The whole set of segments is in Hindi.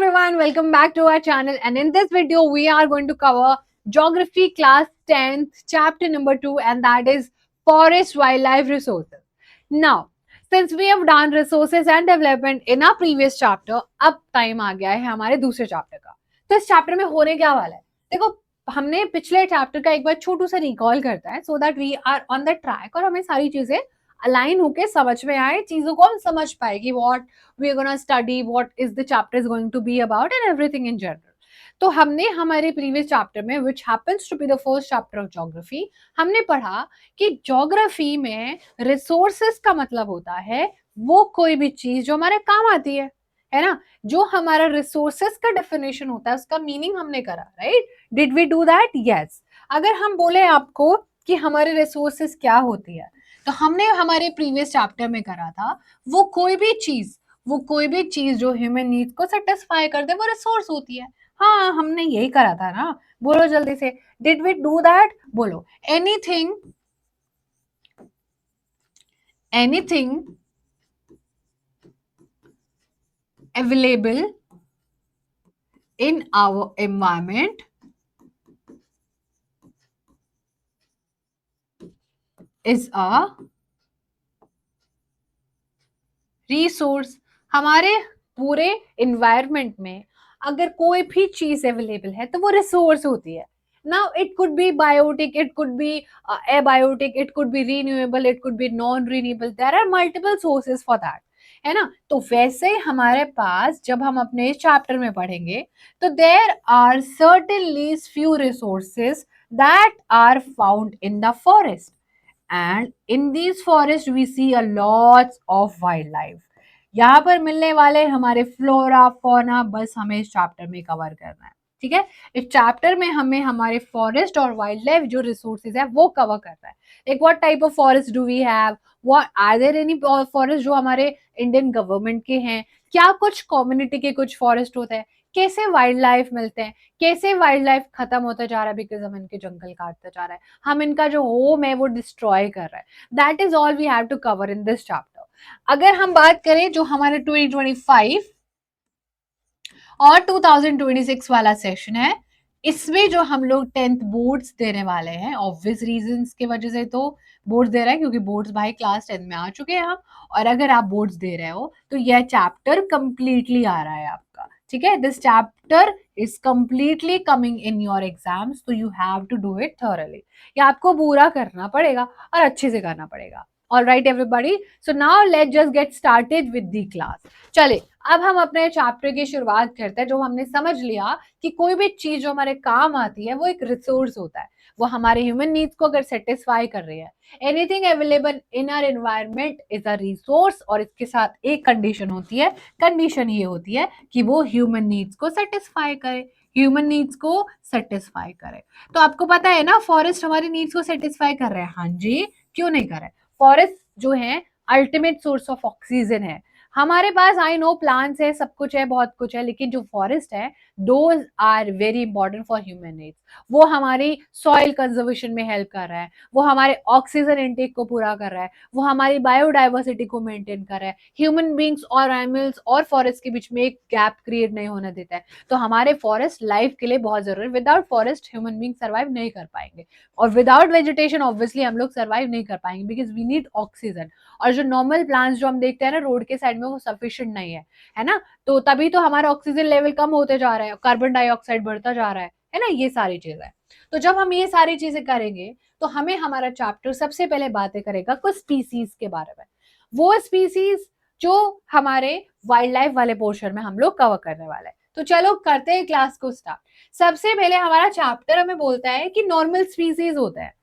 everyone, welcome back to our channel, and in this video we are going to cover geography class 10th chapter number 2, and that is forest wildlife resources. Now, since we have done resources and development in our previous chapter, अब टाइम आ गया है हमारे दूसरे चैप्टर का. तो इस चैप्टर में होने क्या वाला है, देखो हमने पिछले चैप्टर का एक बार छोटू सा रिकॉल करता है so that we are on the track और हमें सारी चीजें अलाइन होके समझ में आए, चीजों को हम समझ पाए कि what we are going to study what is the chapter is going to be about and everything in general. तो हमने हमारे प्रीवियस चैप्टर में which happens to be the first chapter of geography हमने पढ़ा कि ज्योग्राफी में रिसोर्सेस का मतलब होता है वो कोई भी चीज जो हमारे काम आती है ना. जो हमारा रिसोर्सेस का डेफिनेशन होता है उसका मीनिंग हमने करा, right? Did we do that? Yes. अगर हम बोले आपको कि हमारे रिसोर्सेस क्या होती है तो हमने हमारे प्रीवियस चैप्टर में करा था वो कोई भी चीज जो ह्यूमन नीड्स को सेटिस्फाई कर दे वो रिसोर्स होती है. हाँ, हमने यही करा था ना. बोलो जल्दी से, डिड वी डू दैट? बोलो. Anything available in our environment is a resource. हमारे पूरे इन्वायरमेंट में अगर कोई भी चीज अवेलेबल है तो वो रिसोर्स होती है. Now it could be biotic, it could be abiotic, it could be renewable, it could be non renewable. There are multiple sources for that, है ना. तो वैसे हमारे पास जब हम अपने इस चैप्टर में पढ़ेंगे तो there are certainly few resources that are found in the forest, and in these forests we see a lots of wildlife. यहाँ पर मिलने वाले हमारे फ्लोरा फौना बस हमें इस चैप्टर में कवर करना है, ठीक है. इस चैप्टर में हमें हमारे फॉरेस्ट और वाइल्ड लाइफ जो रिसोर्सेज है वो कवर करना है. Like what type of forest do we have, what are there any forest जो हमारे इंडियन गवर्नमेंट के हैं, क्या कुछ कम्युनिटी के कुछ फॉरेस्ट होते हैं, कैसे वाइल्ड लाइफ मिलते हैं, कैसे वाइल्ड लाइफ खत्म होता जा रहा है बिकॉज हम इनके जंगल काटते जा रहे हैं, हम इनका जो होम है वो डिस्ट्रॉय कर रहे हैं. That is all we have to cover in this chapter. अगर हम बात करें जो हमारे 2025 और 2026 वाला सेशन है, इसमें जो हम लोग 10th बोर्ड्स देने वाले हैं, ऑब्वियस रीजंस की वजह से तो बोर्ड्स दे रहे हैं क्योंकि बोर्ड्स भाई क्लास 10 में आ चुके हैं हम. और अगर आप बोर्ड्स दे रहे हो तो यह चैप्टर कंप्लीटली आ रहा है आपका, ठीक है. This chapter is completely coming in your exams, तो you have to do it thoroughly. ये आपको पूरा करना पड़ेगा और अच्छे से करना पड़ेगा. All right everybody, so now let's just get started with the class. चले अब हम अपने चैप्टर की शुरुआत करते हैं. जो हमने समझ लिया कि कोई भी चीज जो हमारे काम आती है वो एक रिसोर्स होता है, वो हमारे ह्यूमन नीड्स को अगर सेटिस्फाई कर रही है. Anything available in our environment is a resource, और इसके साथ एक कंडीशन होती है. कंडीशन ये होती है कि वो ह्यूमन नीड्स को सेटिस्फाई करे, ह्यूमन नीड्स को सेटिस्फाई करे. तो आपको पता है ना फॉरेस्ट हमारी नीड्स को सेटिस्फाई कर रहे हैं. हाँ जी, क्यों नहीं कर रहे. फॉरेस्ट जो है अल्टीमेट सोर्स ऑफ ऑक्सीजन है. हमारे पास आई नो प्लांट्स है, सब कुछ है, बहुत कुछ है, लेकिन जो फॉरेस्ट है those are very important for human needs. वो हमारी सॉइल कंजर्वेशन में हेल्प कर रहा है, वो हमारे ऑक्सीजन इनटेक को पूरा कर रहा है, वो हमारी बायोडाइवर्सिटी को मेंटेन कर रहा है. ह्यूमन बींग्स और एनिमल्स और फॉरेस्ट के बीच में एक गैप क्रिएट नहीं होने देता है. तो हमारे फॉरेस्ट लाइफ के लिए बहुत जरूरी है. Without forest human being survive नहीं कर पाएंगे, और विदाउट वेजिटेशन ऑब्वियसली हम लोग सर्वाइव नहीं कर पाएंगे बिकॉज वी नीड ऑक्सीजन. और जो नॉर्मल प्लांट्स जो हम देखते हैं ना रोड के साइड में वो सफिशिएंट नहीं है ना. तो तभी तो हमारा ऑक्सीजन लेवल कम होते जा रहा है, कार्बन डाइऑक्साइड बढ़ता जा रहा है ना. ये सारी चीजें है. तो जब हम ये सारी चीजें करेंगे तो हमें हमारा चैप्टर सबसे पहले बातें करेगा कुछ स्पीसीज के बारे में. वो स्पीसीज जो हमारे वाइल्ड लाइफ वाले पोर्शन में हम लोग कवर करने वाले हैं. तो चलो करते हैं क्लास को स्टार्ट. सबसे पहले हमारा चैप्टर हमें बोलता है कि नॉर्मल स्पीसीज होता है,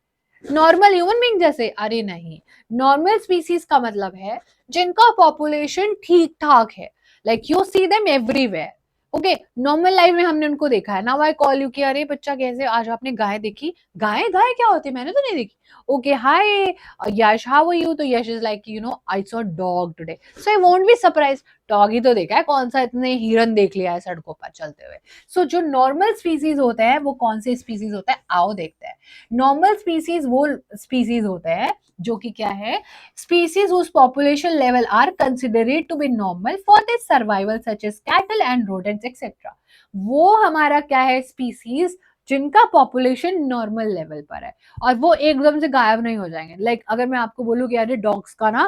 नॉर्मल ह्यूमन बीइंग जैसे. अरे नहीं, नॉर्मल स्पीसीज का मतलब है जिनका पॉपुलेशन ठीक ठाक है, like you see them everywhere. Okay, normal life में हमने उनको देखा है. नाउ आई कॉल यू कि अरे बच्चा कैसे, आज आपने गाय देखी? गाय गाय क्या होती है, मैंने तो नहीं देखी. Okay hi Yash, how are you? तो Yash is like you know I saw dog today, so I won't be surprise. Doggy तो देखा है, कौन सा इतने हिरन देख लिया है सड़कों पर चलते हुए। सो जो नॉर्मल स्पीसीज होते हैं वो कौन से स्पीसीज होते हैं, आओ देखते हैं। नॉर्मल स्पीसीज वो स्पीसीज होते हैं जो कि क्या है, species whose population level are considered to be normal for their survival such as cattle and rodents etc. वो हमारा क्या है, स्पीसीज जिनका पॉपुलेशन नॉर्मल लेवल पर है और वो एकदम से गायब नहीं हो जाएंगे। लाइक अगर मैं आपको बोलूं कि अरे डॉग्स का ना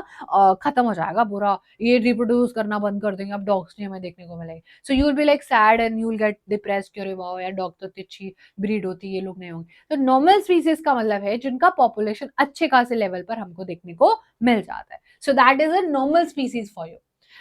खत्म हो जाएगा पूरा, ये रिप्रोड्यूस करना बंद कर देंगे, अब डॉग्स नहीं हमें देखने को मिलेंगे, so you will be like sad and you will get depressed कि अरे वाह यार डॉग तो इतनी अच्छी ब्रीड होती है, ये लोग नहीं होंगे। तो नॉर्मल स्पीसीज का मतलब है जिनका पॉपुलेशन अच्छे खासे लेवल पर हमको देखने को मिल जाता है। So that is a normal species for you.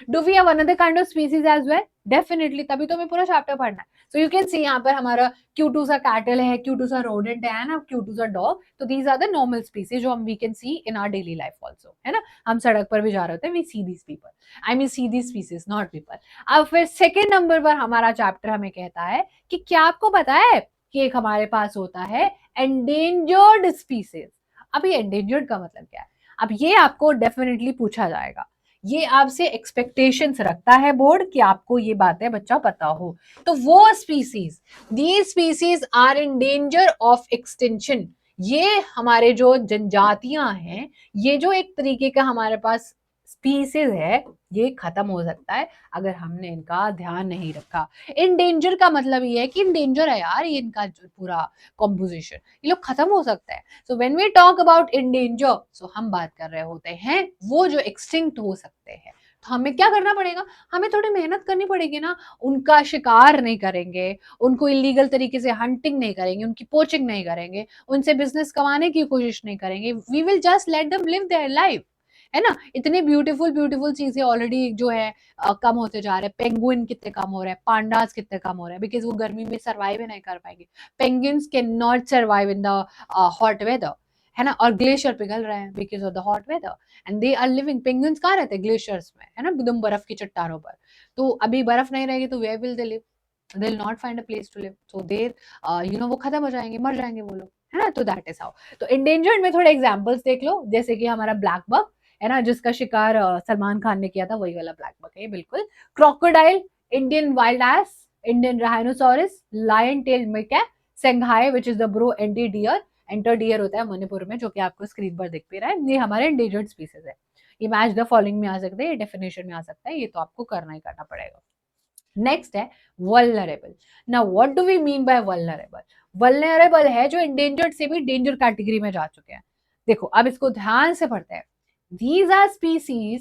Do we have another kind of species as well? Definitely, तभी तो हमें पूरा चैप्टर पढ़ना है। सो यू कैन सी यहाँ पर हमारा क्यूटू सा कैटल है, क्यूटू सा रोडेंट है ना, क्यूटू सा डॉग। तो these are the normal species जो हम we can see in our daily life also, है ना। हम सड़क पर भी जा रहे होते हैं, we see these people, I mean see these species not people. अब फिर सेकेंड नंबर पर हमारा चैप्टर हमें कहता है कि क्या आपको पता है कि एक हमारे पास होता है एंडेंजर्ड स्पीसीज। अभी एंडेंजर्ड का मतलब क्या है, अब ये आपको डेफिनेटली पूछा जाएगा, ये आपसे एक्सपेक्टेशंस रखता है बोर्ड कि आपको ये बातें बच्चा पता हो। तो वो species, these species are in danger of extension. ये हमारे जो जनजातियां हैं, ये जो एक तरीके का हमारे पास स्पीसीज है, ये खत्म हो सकता है अगर हमने इनका ध्यान नहीं रखा। इन डेंजर का मतलब ये है कि इन डेंजर है यार, ये इनका जो पूरा कॉम्पोजिशन, ये लोग खत्म हो सकते हैं। So when we talk about in danger, so हम बात कर रहे होते हैं वो जो एक्सटिंक्ट हो सकते हैं। तो हमें क्या करना पड़ेगा, हमें थोड़ी मेहनत करनी पड़ेगी ना, उनका शिकार नहीं करेंगे, उनको इलीगल तरीके से हंटिंग नहीं करेंगे, उनकी पोचिंग नहीं करेंगे, उनसे बिजनेस कमाने की कोशिश नहीं करेंगे, we will just let them live their life, है ना। इतनी ब्यूटीफुल ब्यूटीफुल चीजें ऑलरेडी जो है कम होते जा रहे हैं। पेंगुइन कितने कम हो रहे हैं, पांडास कितने कम हो रहे हैं, बिकॉज वो गर्मी में सर्वाइव नहीं कर पाएंगे। Penguins can not survive in the hot weather, है ना। और ग्लेशियर पिघल रहे हैं because of the hot weather and they are living. Penguins कहाँ रहते हैं, ग्लेशियर्स में, है ना, एकदम बर्फ की चट्टानों पर। तो अभी बर्फ नहीं रहेगी तो where will they live, they will not find a place to live, so there वो खत्म हो जाएंगे, मर जाएंगे वो लोग, है ना। तो दैट इज हाउ। तो इंडेंजर्ड में थोड़े एग्जाम्पल्स देख लो, जैसे कि हमारा ब्लैक बक, है ना, जिसका शिकार सलमान खान ने किया था, वही वाला ब्लैक बक है बिल्कुल। Crocodile, Indian wild ass, Indian rhinoceros, lion tail macaque, Sangai which is the brow antlered deer, antlered deer होता है मणिपुर में, जो कि आपको स्क्रीन पर दिख भी रहा है। ये हमारे इंडेंजर्ड स्पीसीज है। ये मैच द फॉलोइंग में आ सकते हैं, ये डेफिनेशन में आ सकता है, ये तो आपको करना ही करना पड़ेगा। नेक्स्ट है vulnerable. Now what do we mean by vulnerable? Vulnerable है जो इंडेंजर्ड से भी डेंजर कैटेगरी में जा चुके हैं। देखो अब इसको ध्यान से पढ़ते हैं। These are species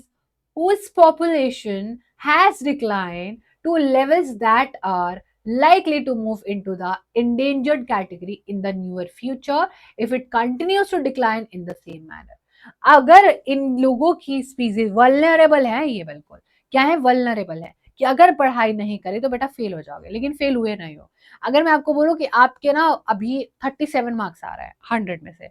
whose population has declined to levels that are likely to move into the endangered category in the near future if it continues to decline in the same manner. अगर इन लोगों की स्पीसीज वल्नरेबल है, ये बिल्कुल क्या है, वल्नरेबल है कि अगर पढ़ाई नहीं करी तो बेटा फेल हो जाओगे, लेकिन फेल हुए नहीं हो। अगर मैं आपको बोलूं कि आपके ना अभी 37 मार्क्स आ रहा है 100 में से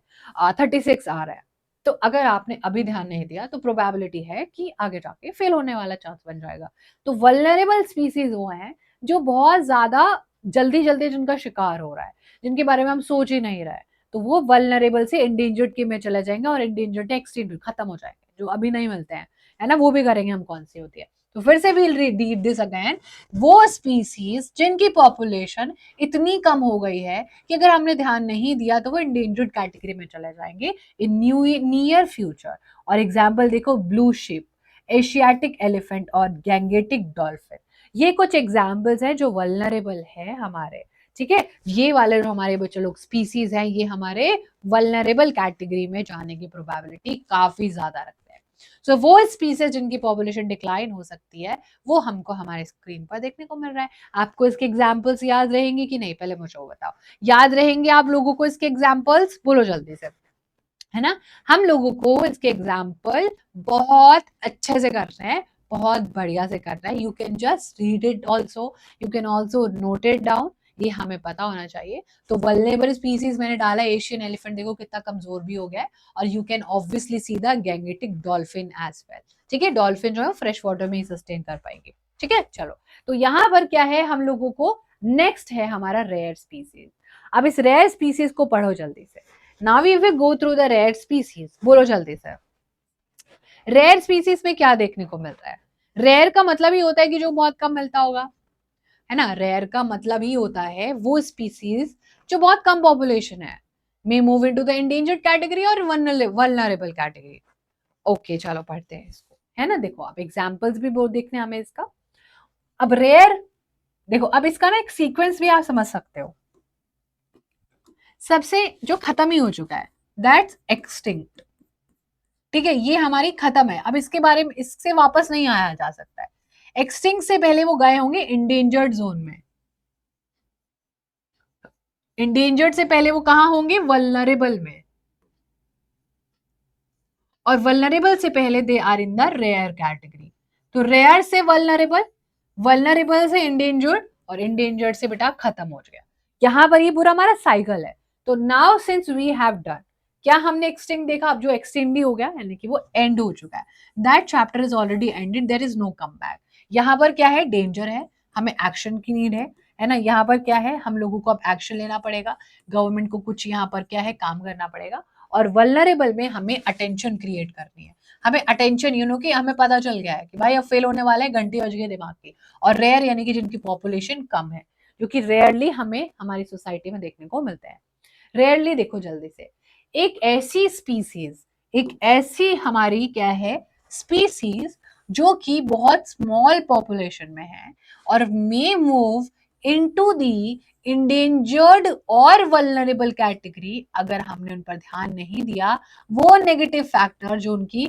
36 आ रहा है, तो अगर आपने अभी ध्यान नहीं दिया तो प्रोबेबिलिटी है कि आगे जाके फेल होने वाला चांस बन जाएगा। तो वल्नरेबल स्पीसीज वो हैं जो बहुत ज्यादा जल्दी जल्दी जिनका शिकार हो रहा है, जिनके बारे में हम सोच ही नहीं रहे, तो वो वल्नरेबल से इंडेंजर्ड के में चले जाएंगे और इंडेंजर्ड एक्सटिंक्ट खत्म हो जाएंगे, जो अभी नहीं मिलते हैं, है ना। वो भी करेंगे हम, कौन सी होती है। तो फिर से वील रीड दिस अगेन। वो स्पीसीज जिनकी पॉपुलेशन इतनी कम हो गई है कि अगर हमने ध्यान नहीं दिया तो वो इंडेंजर्ड कैटेगरी में चले जाएंगे इन नियर फ्यूचर। और एग्जाम्पल देखो, ब्लू शिप, एशियाटिक एलिफेंट और गैंगेटिक डॉल्फिन, ये कुछ एग्जाम्पल्स हैं जो वल्नरेबल है हमारे, ठीक है। ये वाले जो हमारे बच्चे लोग स्पीसीज हैं, ये हमारे वल्नरेबल कैटेगरी में जाने की प्रोबेबिलिटी काफी ज्यादा रखते हैं। सो वो स्पीसीज जिनकी पॉपुलेशन डिक्लाइन हो सकती है, वो हमको हमारे स्क्रीन पर देखने को मिल रहा है। आपको इसके एग्जाम्पल्स याद रहेंगे कि नहीं, पहले मुझे वो बताओ। याद रहेंगे आप लोगों को इसके एग्जाम्पल्स? बोलो जल्दी से, है ना। हम लोगों को इसके एग्जाम्पल बहुत अच्छे से करना है, बहुत बढ़िया से करना है। You can just read it also, you can also note it down, ये हमें पता होना चाहिए। तो वल्नरेबल स्पीसीज मैंने डाला, एशियन एलिफेंट देखो कितना कमजोर भी हो गया है, और you can obviously see the Gangetic dolphin as well, ठीक है। डॉल्फिन जो है फ्रेश वाटर में ही सस्टेन कर पाएंगे, ठीक है। चलो, तो यहाँ पर क्या है, हम लोगों को नेक्स्ट है हमारा रेयर स्पीसीज। अब इस रेयर स्पीसीज को पढ़ो जल्दी से। Now we will go through the rare species. बोलो जल्दी से। रेयर स्पीसीज में क्या देखने को मिल रहा है? रेयर का मतलब ही होता है कि जो बहुत कम मिलता होगा, है ना। रेयर का मतलब ही होता है वो स्पीसीज जो बहुत कम पॉपुलेशन है, मे move into the endangered category और वल्नरेबल कैटेगरी। ओके चलो पढ़ते हैं इसको, है ना। देखो अब एग्जांपल्स भी बहुत देखने हमें इसका। अब रेयर, देखो अब इसका ना एक सीक्वेंस भी आप समझ सकते हो। सबसे जो खत्म ही हो चुका है दैट्स एक्सटिंक्ट, ठीक है, ये हमारी खत्म है, अब इसके बारे में इससे वापस नहीं आया जा सकता है। एक्सटिंक्ट से पहले वो गए होंगे इंडेंजर्ड जोन में, इंडेंजर्ड से पहले वो कहां होंगे, वल्नरेबल में, और वल्नरेबल से पहले they are in the rare category. तो रेयर से वल्नरेबल, वल्नरेबल से इंडेंजर्ड, और इंडेंजर्ड से बेटा खत्म हो गया। यहां पर ये पूरा हमारा साइकिल है। तो now since we have done, क्या हमने एक्सटिंक्ट देखा, अब जो एक्सटिंक्ट भी हो गया यानी कि वो एंड हो चुका है, that chapter is already ended, there is no come back. यहाँ पर क्या है, डेंजर है, हमें एक्शन की नीड है ना। यहाँ पर क्या है, हम लोगों को अब एक्शन लेना पड़ेगा, गवर्नमेंट को कुछ यहाँ पर क्या है काम करना पड़ेगा। और वल्नरेबल में हमें अटेंशन क्रिएट करनी है, हमें अटेंशन कि हमें पता चल गया है कि भाई अब फेल होने वाला है, घंटी बज गई दिमाग की। और रेयर यानी कि जिनकी पॉपुलेशन कम है, जो कि रेयरली हमें हमारी सोसाइटी में देखने को मिलते हैं। रेयरली देखो जल्दी से, एक ऐसी स्पीसीज, एक ऐसी हमारी क्या है स्पीसीज जो कि बहुत स्मॉल पॉपुलेशन में है और मे मूव इनटू दी इंडेंजर्ड और वल्नरेबल कैटेगरी, अगर हमने उन पर ध्यान नहीं दिया, वो नेगेटिव फैक्टर जो उनकी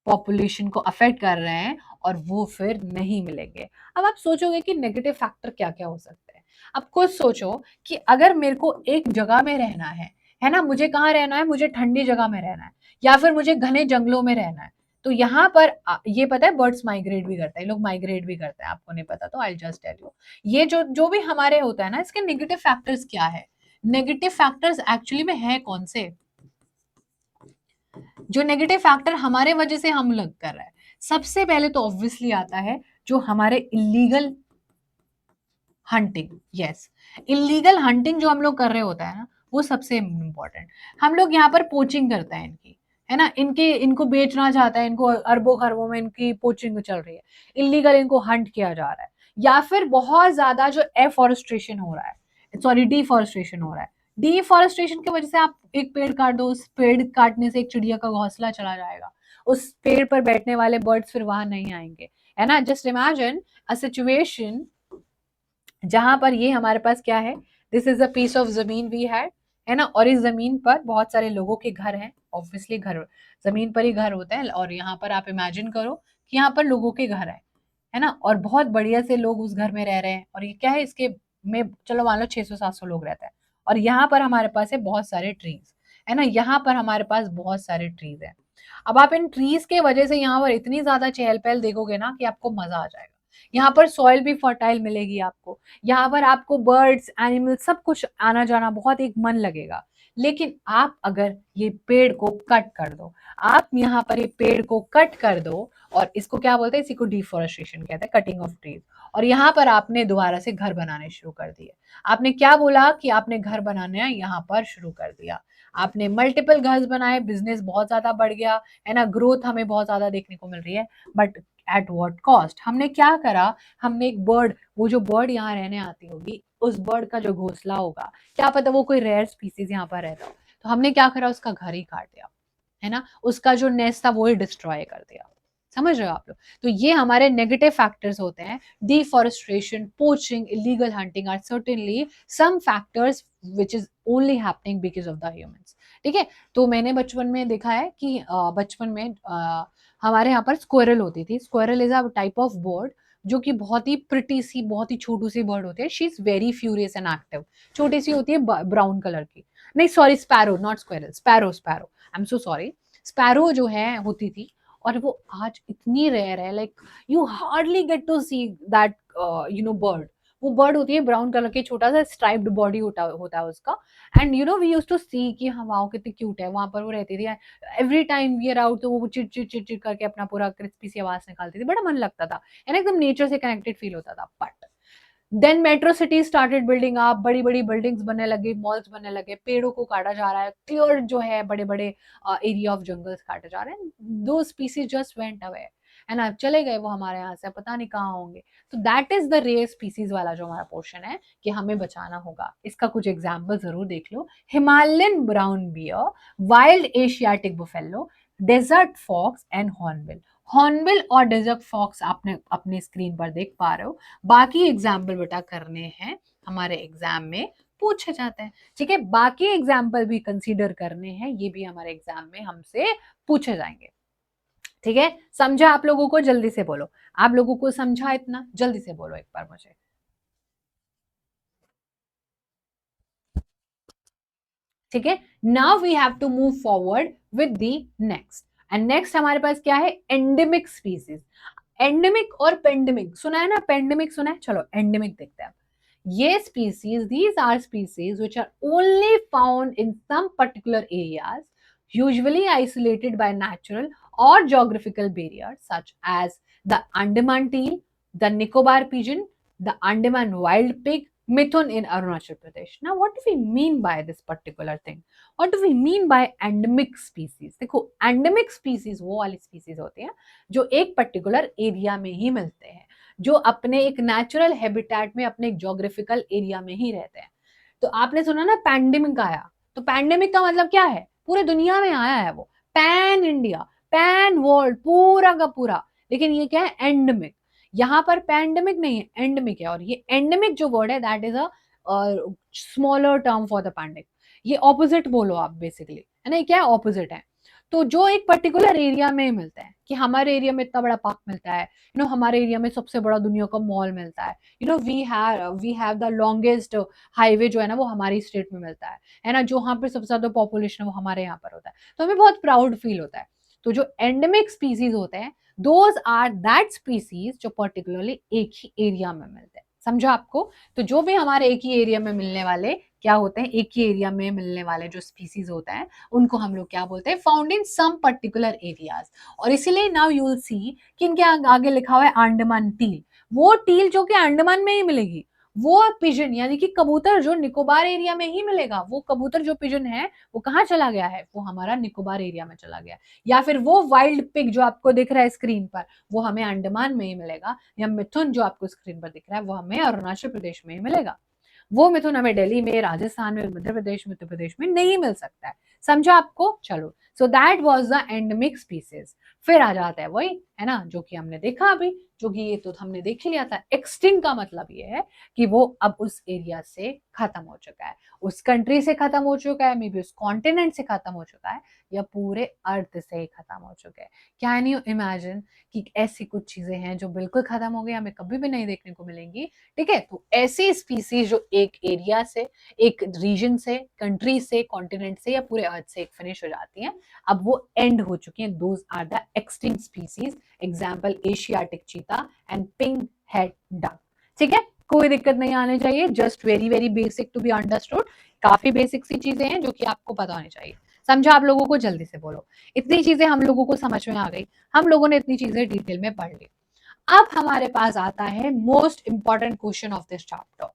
पॉपुलेशन को अफेक्ट कर रहे हैं, और वो फिर नहीं मिलेंगे। अब आप सोचोगे कि नेगेटिव फैक्टर क्या क्या हो सकते हैं। अब खुद सोचो कि अगर मेरे को एक जगह में रहना है ना, मुझे कहाँ रहना है, मुझे ठंडी जगह में रहना है, या फिर मुझे घने जंगलों में रहना है। तो यहाँ पर ये पता है बर्ड्स माइग्रेट भी करते हैं, लोग माइग्रेट भी करते हैं, आपको नहीं पता तो आई जस्ट टेल यू। ये जो जो भी हमारे होता है ना, इसके नेगेटिव फैक्टर्स क्या है, नेगेटिव फैक्टर्स एक्चुअली में है कौन से, जो नेगेटिव फैक्टर हमारे वजह से हम लोग कर रहे हैं। सबसे पहले तो ऑब्वियसली आता है जो हमारे illegal hunting, yes, illegal hunting जो हम लोग कर रहे होता है ना, वो सबसे इंपॉर्टेंट। हम लोग यहाँ पर पोचिंग करते हैं इनकी, है ना, इनके इनको बेचना चाहता है, इनको अरबों खरबों में इनकी पोचिंग चल रही है, इलीगल इनको हंट किया जा रहा है। या फिर बहुत ज्यादा जो एफॉरेस्ट्रेशन हो रहा है, सॉरी डिफॉरेस्ट्रेशन हो रहा है, डिफॉरेस्ट्रेशन की वजह से आप एक पेड़ काट दो, उस पेड़ काटने से एक चिड़िया का घोंसला चला जाएगा, उस पेड़ पर बैठने वाले बर्ड्स फिर वहां नहीं आएंगे, है ना। जस्ट इमेजिन अ सिचुएशन जहां पर ये हमारे पास क्या है, this is a piece of जमीन वी हैड, है ना, और इस जमीन पर बहुत सारे लोगों के घर हैं, ऑब्वियसली घर जमीन पर ही घर होते हैं, और यहाँ पर आप इमेजिन करो कि यहाँ पर लोगों के घर है ना, और बहुत बढ़िया से लोग उस घर में रह रहे हैं, और ये क्या है इसके में चलो मान लो 600-700 लोग रहते हैं, और यहाँ पर हमारे पास है बहुत सारे ट्रीज, है ना, यहाँ पर हमारे पास बहुत सारे ट्रीज है। अब आप इन ट्रीज के वजह से यहाँ पर इतनी ज्यादा चहल पहल देखोगे ना कि आपको मजा आ जाएगा। यहाँ पर सॉइल भी फर्टाइल मिलेगी आपको, यहाँ पर आपको बर्ड्स एनिमल सब कुछ आना जाना बहुत एक मन लगेगा। लेकिन आप अगर ये पेड़ को कट कर दो, आप यहाँ पर ये पेड़ को कट कर दो, और इसको क्या बोलते हैं, इसी को डिफोरेस्टेशन कहते हैं, कटिंग ऑफ ट्रीज, और यहाँ पर आपने दोबारा से घर बनाने शुरू कर दिए। आपने क्या बोला कि आपने घर बनाना यहाँ पर शुरू कर दिया, आपने मल्टीपल घर बनाए, बिजनेस बहुत ज्यादा बढ़ गया, है ना, ग्रोथ हमें बहुत ज्यादा देखने को मिल रही है, बट एट व्हाट कॉस्ट। हमने क्या करा, हमने एक बर्ड, वो जो बर्ड यहाँ रहने आती होगी, उस बर्ड का जो घोंसला होगा, क्या पता वो कोई रेयर स्पीसीज यहाँ पर रहता हो, तो हमने क्या करा, उसका घर ही काट दिया, है ना, उसका जो नेस्ट था वो ही डिस्ट्रॉय कर दिया। समझ रहे हो आप लोग। तो ये हमारे नेगेटिव फैक्टर्स होते हैं, deforestation, poaching, illegal hunting are certainly some factors which is only happening because of the humans. ठीक है, तो मैंने बचपन में देखा है कि बचपन में हमारे यहाँ पर स्क्वायरल होती थी। Squirrel is a type of bird जो कि बहुत ही प्रिटी सी, बहुत ही छोटू सी बर्ड होती है। She is very furious and active, छोटी सी होती है, ब्राउन कलर की, नहीं sorry sparrow, not squirrel, sparrow, sparrow, I am so sorry. Sparrow जो है होती थी, और वो आज इतनी रेयर है, like you hardly get to see that bird. वो बर्ड होती है ब्राउन कलर की, छोटा सा स्ट्राइप्ड बॉडी होता है उसका, एंड वी यूज टू सी कि हाँ वाओ कितनी क्यूट है, वहां पर वो रहती थी, every time we are out तो वो चिट चिट चिट चिट करके अपना पूरा क्रिस्पी सी आवाज निकालती थी, बड़ा मन लगता था, है ना, एकदम नेचर से कनेक्टेड फील होता था। But then metro city started building up, बड़ी बड़ी बिल्डिंग्स बनने लगी, मॉल्स बनने लगे, पेड़ों को काटा जा रहा है, क्लियर जो है बड़े बड़े एरिया ऑफ जंगल्स काटे जा रहे हैं, दो स्पीसीज जस्ट वेंट अवे, है ना, चले गए वो हमारे यहाँ से, पता नहीं कहाँ होंगे। तो that is the rare species वाला जो हमारा पोर्शन है कि हमें बचाना होगा। इसका कुछ एग्जाम्पल जरूर देख लो। Himalayan brown bear, wild Asiatic buffalo, desert fox and hornbill. Hornbill और डेजर्ट फॉक्स आपने अपने स्क्रीन पर देख पा रहे हो। बाकी एग्जाम्पल बेटा करने हैं, हमारे एग्जाम में पूछे जाते हैं। ठीक है, बाकी एग्जाम्पल भी कंसीडर करने हैं, ये भी हमारे एग्जाम में हमसे पूछे जाएंगे। ठीक है, समझा आप लोगों को? जल्दी से बोलो, आप लोगों को समझा इतना? जल्दी से बोलो एक बार मुझे। ठीक है, now we have to move forward with the next. And next हमारे पास क्या है? Endemic species. एंडेमिक और पेंडेमिक सुना है ना? पेंडेमिक सुना है, चलो एंडेमिक देखते हैं। ये species, these are species which are only found in some particular areas, usually isolated by natural or geographical barriers such as the Andaman teal, the Nicobar pigeon, the Andaman wild pig, mithun in Arunachal Pradesh. Now what do we mean by this particular thing? What do we mean by endemic species? देखो endemic species वो वाली species होती हैं जो एक particular area में ही मिलते हैं, जो अपने एक नेचुरल हैबिटेट में, अपने एक जोग्राफिकल एरिया में ही रहते हैं। तो आपने सुना ना पैंडेमिक आया, तो पैंडेमिक का मतलब क्या है? पूरे दुनिया में आया है वो, पैन इंडिया, पैन वर्ल्ड, पूरा का पूरा। लेकिन ये क्या है? एंडेमिक। यहाँ पर पैंडेमिक नहीं है, एंडेमिक है। और ये एंडेमिक जो वर्ड है that is a smaller term for the pandemic. ये ऑपोजिट बोलो आप बेसिकली, है ना? ये क्या है? ऑपोजिट है। तो जो एक पर्टिकुलर एरिया में मिलता है, कि हमारे एरिया में इतना बड़ा पार्क मिलता है, हमारे एरिया में सबसे बड़ा दुनिया का मॉल मिलता है, we have the longest highway जो है ना वो हमारी स्टेट में मिलता है ना? जो वहाँ पे सबसे ज्यादा पॉपुलेशन है वो हमारे यहाँ पर होता है, तो हमें बहुत प्राउड फील होता है। तो जो एंडेमिक स्पीसीज होते हैं, दोज आर दैट स्पीसीज जो पर्टिकुलरली एक ही एरिया में मिलते हैं। समझा आपको? तो जो भी हमारे एक ही एरिया में मिलने वाले क्या होते हैं, एक ही एरिया में मिलने वाले जो स्पीसीज होता है, उनको हम लोग क्या बोलते हैं? Found in some particular areas. और इसीलिए नाउ यू विल सी कि इनके आगे लिखा हुआ है अंडमान टील। वो टील जो कि अंडमान में ही मिलेगी, वो पिजन यानी कि कबूतर जो निकोबार एरिया में ही मिलेगा। वो कबूतर जो पिजन है वो कहाँ चला गया है? वो हमारा निकोबार एरिया में चला गया। या फिर वो वाइल्ड पिग जो आपको दिख रहा है स्क्रीन पर, वो हमें अंडमान में ही मिलेगा। या मिथुन जो आपको स्क्रीन पर दिख रहा है वो हमें अरुणाचल प्रदेश में ही मिलेगा। वो मिथुन हमें दिल्ली में, राजस्थान में, मध्य प्रदेश में, उत्तर प्रदेश में नहीं मिल सकता है। समझा आपको? चलो, so that was the endemic species. फिर आ जाता है वही, है ना, जो कि हमने देखा अभी, जो कि ये तो हमने देख ही लिया था। एक्सटिंक्ट का मतलब ये है कि वो अब उस एरिया से खत्म हो चुका है, उस कंट्री से खत्म हो चुका है, मे बी उस कॉन्टिनेंट से खत्म हो चुका है, या पूरे अर्थ से ही खत्म हो चुके हैं। कैन यू इमेजिन कि ऐसी कुछ चीजें हैं जो बिल्कुल खत्म हो गई, हमें कभी भी नहीं देखने को मिलेंगी। ठीक है, तो ऐसी स्पीसीज जो एक एरिया से, एक रीजन से, कंट्री से, कॉन्टिनेंट से, या पूरे अर्थ से एक फिनिश हो जाती हैं, अब वो एंड हो चुकी हैं। Those are the extinct species. Example Asiatic cheetah and pink head duck. ठीक है, कोई दिक्कत नहीं आनी चाहिए, just very very basic to be understood. काफी बेसिक सी चीजें हैं जो कि आपको पता होनी चाहिए। समझा आप लोगों को? जल्दी से बोलो। इतनी चीजें हम लोगों को समझ में आ गई, हम लोगों ने इतनी चीजें डिटेल में पढ़ ली। अब हमारे पास आता है most important question of this chapter.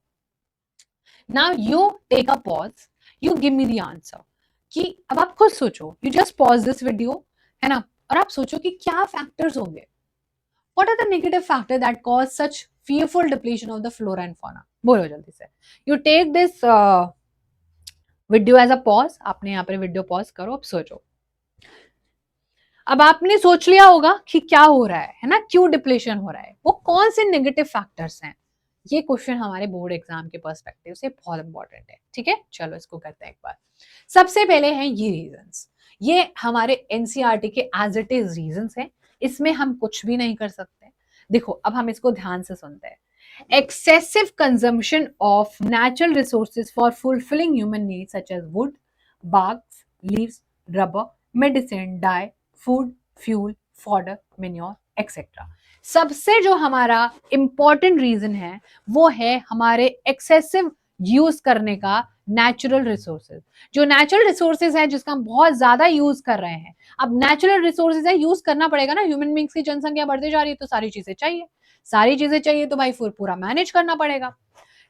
Now you take a pause, you give me the answer. कि अब आप खुद सोचो, you just pause this video, है ना, और आप सोचो कि क्या फैक्टर्स होंगे। What are the negative factors that cause such fearful depletion of the flora and fauna? बोलो जल्दी से। You take this video as a pause, आपने यहाँ पर वीडियो पॉज करो, अब सोचो। अब आपने सोच लिया होगा कि क्या हो रहा है ना, क्यों डिप्लेशन हो रहा है, वो कौन से नेगेटिव फैक्टर्स हैं। ये क्वेश्चन हमारे बोर्ड एग्जाम के पर्सपेक्टिव से बहुत इंपॉर्टेंट है। ठीक है, चलो इसको करते हैं एक बार। सबसे पहले हैं ये रीजंस, ये हमारे एनसीईआरटी के एज इट इज रीजंस हैं, इसमें हम कुछ भी नहीं कर सकते। देखो अब हम इसको ध्यान से सुनते हैं। Excessive consumption of natural resources for fulfilling human needs such as wood, bark, leaves, rubber, medicine, dye, food, fuel, fodder, manure, etc. सबसे जो हमारा इंपॉर्टेंट रीजन है वो है हमारे एक्सेसिव यूज करने का नेचुरल रिसोर्सेज। जो नेचुरल रिसोर्सेज है जिसका हम बहुत ज्यादा यूज कर रहे हैं, अब नेचुरल रिसोर्सेज है, यूज करना पड़ेगा ना, ह्यूमन बींग्स की जनसंख्या बढ़ती जा रही है तो सारी चीजें चाहिए, सारी चीजें चाहिए तो भाई फिर पूरा मैनेज करना पड़ेगा।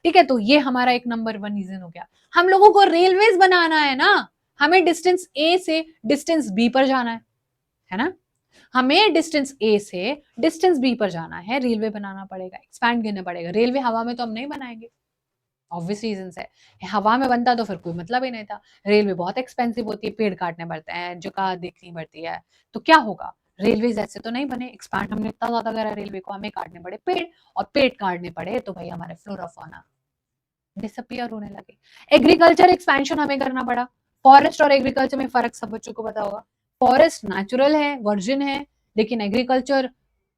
ठीक है, तो ये हमारा एक नंबर वन रीजन हो गया। हम लोगों को रेलवेज बनाना है ना, हमें डिस्टेंस ए से डिस्टेंस बी पर जाना है ना। हमें डिस्टेंस ए से डिस्टेंस बी पर जाना है, रेलवे बनाना पड़ेगा, एक्सपैंड करना पड़ेगा। रेलवे हवा में तो हम नहीं बनाएंगे, ऑब्वियस रीजन है। हवा में बनता तो फिर कोई मतलब ही नहीं था। रेलवे बहुत एक्सपेंसिव होती है, पेड़ काटने पड़ते हैं, जगह देखनी पड़ती है, तो क्या होगा? रेलवे ऐसे तो नहीं बने, एक्सपैंड हमने इतना ज्यादा करा रेलवे को, हमें काटने पड़े पेड़, और पेड़ काटने पड़े तो भाई हमारे फ्लोरा फौना डिसअपियर होने लगे। एग्रीकल्चर एक्सपेंशन हमें करना पड़ा। फॉरेस्ट और एग्रीकल्चर में फर्क सब बच्चों को पता होगा। फॉरेस्ट नेचुरल है, वर्जिन है, लेकिन एग्रीकल्चर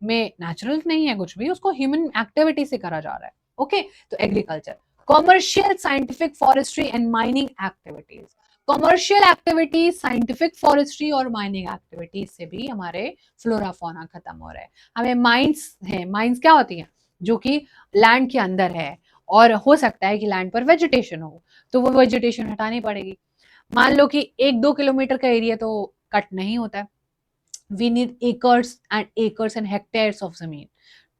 में नेचुरल नहीं है कुछ भी, उसको ह्यूमन एक्टिविटी से करा जा रहा है। ओके, तो agriculture, commercial, scientific, forestry and mining activities. Commercial activities, scientific, forestry और माइनिंग एक्टिविटीज से भी हमारे फ्लोरा फौना खत्म हो रहे हैं। हमें माइंस है, माइंस क्या होती है? जो कि लैंड के अंदर है, और हो सकता है कि लैंड पर वेजिटेशन हो, तो वो वेजिटेशन हटानी पड़ेगी। मान लो कि 1-2 किलोमीटर का एरिया तो कट नहीं होता है। We need acres and hectares of जमीन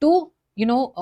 to you know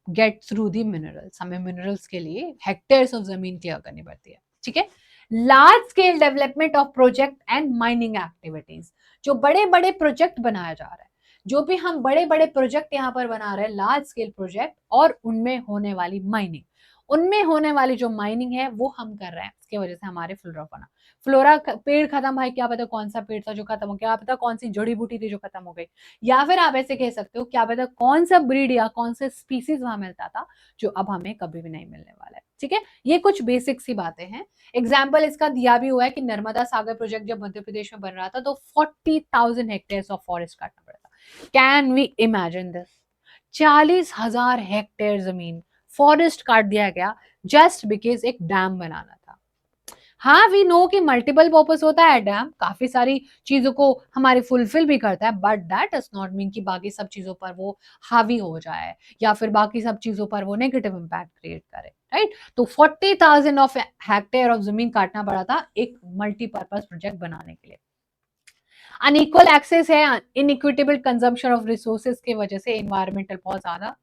get through the minerals. हमें मिनरल्स के लिए हेक्टेयर्स ऑफ जमीन क्लियर करनी पड़ती है। ठीक है, large scale development of project and mining activities. जो बड़े बड़े प्रोजेक्ट बनाया जा रहा है, जो भी हम बड़े बड़े प्रोजेक्ट यहाँ पर बना रहे हैं, लार्ज स्केल प्रोजेक्ट, और उनमें होने वाली माइनिंग, उनमें होने वाली जो माइनिंग है वो हम कर रहे हैं, उसकी वजह से हमारे फ्लोरा पेड़ खत्म, भाई क्या पता कौन सा पेड़ था जो खत्म हो गया, क्या पता कौन सी जड़ी बूटी थी जो खत्म हो गई, या फिर आप ऐसे कह सकते हो क्या पता कौन सा ब्रीड या कौन सा स्पीसीज वहां मिलता था जो अब हमें कभी भी नहीं मिलने वाला है। ठीक है, ये कुछ बेसिक सी बातें हैं। एग्जाम्पल इसका दिया भी हुआ है कि नर्मदा सागर प्रोजेक्ट जब मध्य प्रदेश में बन रहा था तो 40,000 हेक्टेयर ऑफ फॉरेस्ट काटना पड़ा था। Can we imagine this? 40,000 hectare जमीन फॉरेस्ट काट दिया गया जस्ट बिकॉज एक डैम बनाना था। हाँ, वी नो कि मल्टीपल पर्पस होता है डैम, काफी सारी चीजों को हमारी फुलफिल भी करता है, but that does not mean कि बाकी सब चीजों पर वो हावी हो जाए या फिर बाकी सब चीजों पर वो नेगेटिव इंपैक्ट क्रिएट करे। राइट, तो 40,000 ऑफ हेक्टेयर ऑफ जमीन काटना पड़ा था एक मल्टीपर्पज प्रोजेक्ट बनाने के लिए। अनइक्वल एक्सेस है, इनइक्विटेबल कंजम्पशन ऑफ रिसोर्सेज की वजह से एनवायरमेंटल बहुत ज्यादा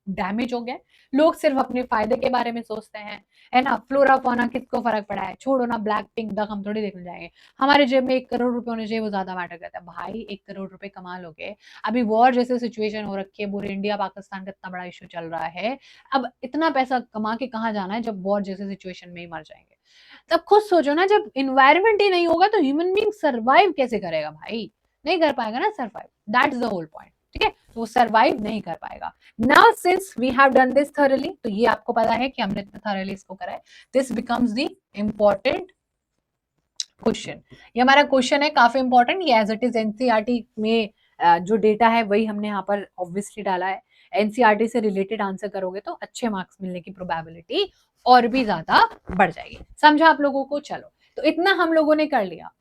डैमेज हो गया। लोग सिर्फ अपने फायदे के बारे में सोचते हैं, है ना। फ्लोरा फौना किसको फर्क पड़ा है? छोड़ो ना, ब्लैक पिंक तक हम थोड़ी देखने जाएंगे। हमारे जेब में 1 करोड़ रुपए होने चाहिए, वो ज्यादा मैटर करता है। भाई 1 करोड़ रुपए कमा लोगे, अभी वॉर जैसे सिचुएशन हो रखी है, पूरे इंडिया पाकिस्तान का इतना बड़ा इश्यू चल रहा है, अब इतना पैसा कमा के कहाँ जाना है जब वॉर जैसे सिचुएशन में ही मर जाएंगे। तब खुद सोचो ना, जब इन्वायरमेंट ही नहीं होगा तो ह्यूमन बींग सर्वाइव कैसे करेगा? भाई नहीं कर पाएगा ना survive, that is the whole point. ठीक है, तो वो सर्वाइव नहीं कर पाएगा। Now since we have done this thoroughly, तो ये आपको पता है कि हमने इतना थॉरली इसको करा है, this becomes the important question. ये हमारा क्वेश्चन है, काफी इंपॉर्टेंट। ये एज इट इज एनसीईआरटी में जो डेटा है वही हमने यहाँ पर ऑब्वियसली डाला है। एनसीईआरटी से रिलेटेड आंसर करोगे तो अच्छे मार्क्स मिलने की प्रोबेबिलिटी और भी ज्यादा बढ़ जाएगी। समझा आप लोगों को? चलो, तो इतना हम लोगों ने कर लिया।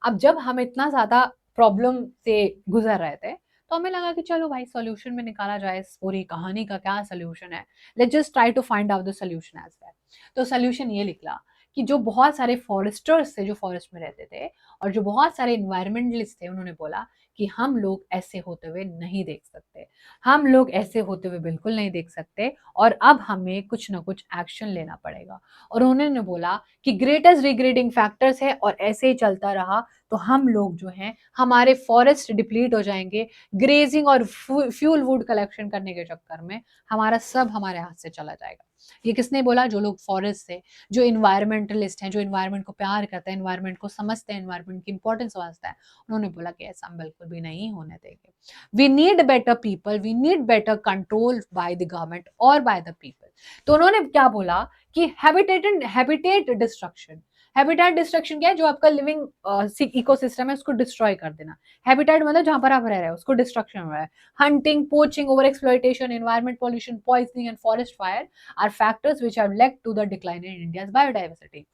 अब जब हम इतना ज्यादा प्रॉब्लम से गुजर रहे थे, तो हमें लगा कि चलो भाई सॉल्यूशन में निकाला जाए, इस पूरी कहानी का क्या सॉल्यूशन है, let's just try to find out the solution as well. तो सॉल्यूशन ये निकला कि जो बहुत सारे फॉरेस्टर्स थे जो फॉरेस्ट में रहते थे, और जो बहुत सारे इन्वायरमेंटलिस्ट थे, उन्होंने बोला कि हम लोग ऐसे होते हुए नहीं देख सकते, हम लोग ऐसे होते हुए बिल्कुल नहीं देख सकते, और अब हमें कुछ ना कुछ एक्शन लेना पड़ेगा। और उन्होंने बोला कि ग्रेटेस्ट डिग्रेडिंग फैक्टर्स है, और ऐसे ही चलता रहा तो हम लोग जो हैं हमारे फॉरेस्ट डिप्लीट हो जाएंगे, ग्रेजिंग और फ्यूल वुड कलेक्शन करने के चक्कर में हमारा सब हमारे हाथ से चला जाएगा। ये किसने बोला? जो लोग फॉरेस्ट से, जो इन्वायरमेंटलिस्ट हैं, जो इन्वायरमेंट को प्यार करते हैं, इन्वायरमेंट को समझते हैं, इन्वायरमेंट की इंपॉर्टेंस समझते हैं, उन्होंने बोला कि ऐसा हम बिल्कुल भी नहीं होने देंगे। We need better people, we need better control by the government और बाय द पीपल। तो उन्होंने क्या बोला कि हैबिटेट डिस्ट्रक्शन। हैबिटेट डिस्ट्रक्शन क्या है? जो आपका लिविंग इकोसिस्टम है उसको डिस्ट्रॉय कर देना। हैबिटेट मतलब जहां पर आप रह रहे हो उसको डिस्ट्रक्शन हो रहा है। Hunting, poaching, over exploitation, environment pollution, poisoning and forest fire are factors which have led to the decline in India's biodiversity.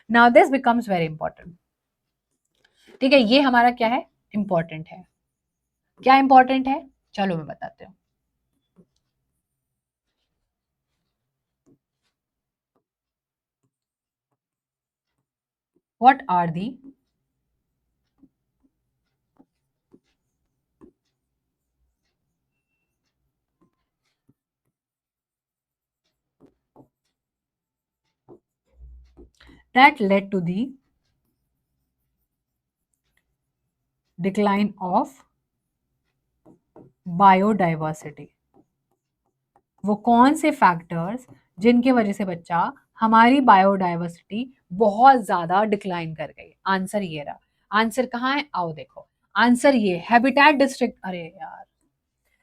Now this becomes very important. ठीक है, ये हमारा क्या है? इंपॉर्टेंट है। क्या इंपॉर्टेंट है? चलो मैं बताती हूँ। What are the that led to the decline of biodiversity. वो कौन से फैक्टर्स जिनकी वजह से बच्चा हमारी बायोडाइवर्सिटी बहुत ज्यादा डिक्लाइन कर गई। आंसर ये रहा। आंसर कहाँ है, आओ देखो। आंसर ये हैबिटेट डिस्ट्रिक्ट। अरे यार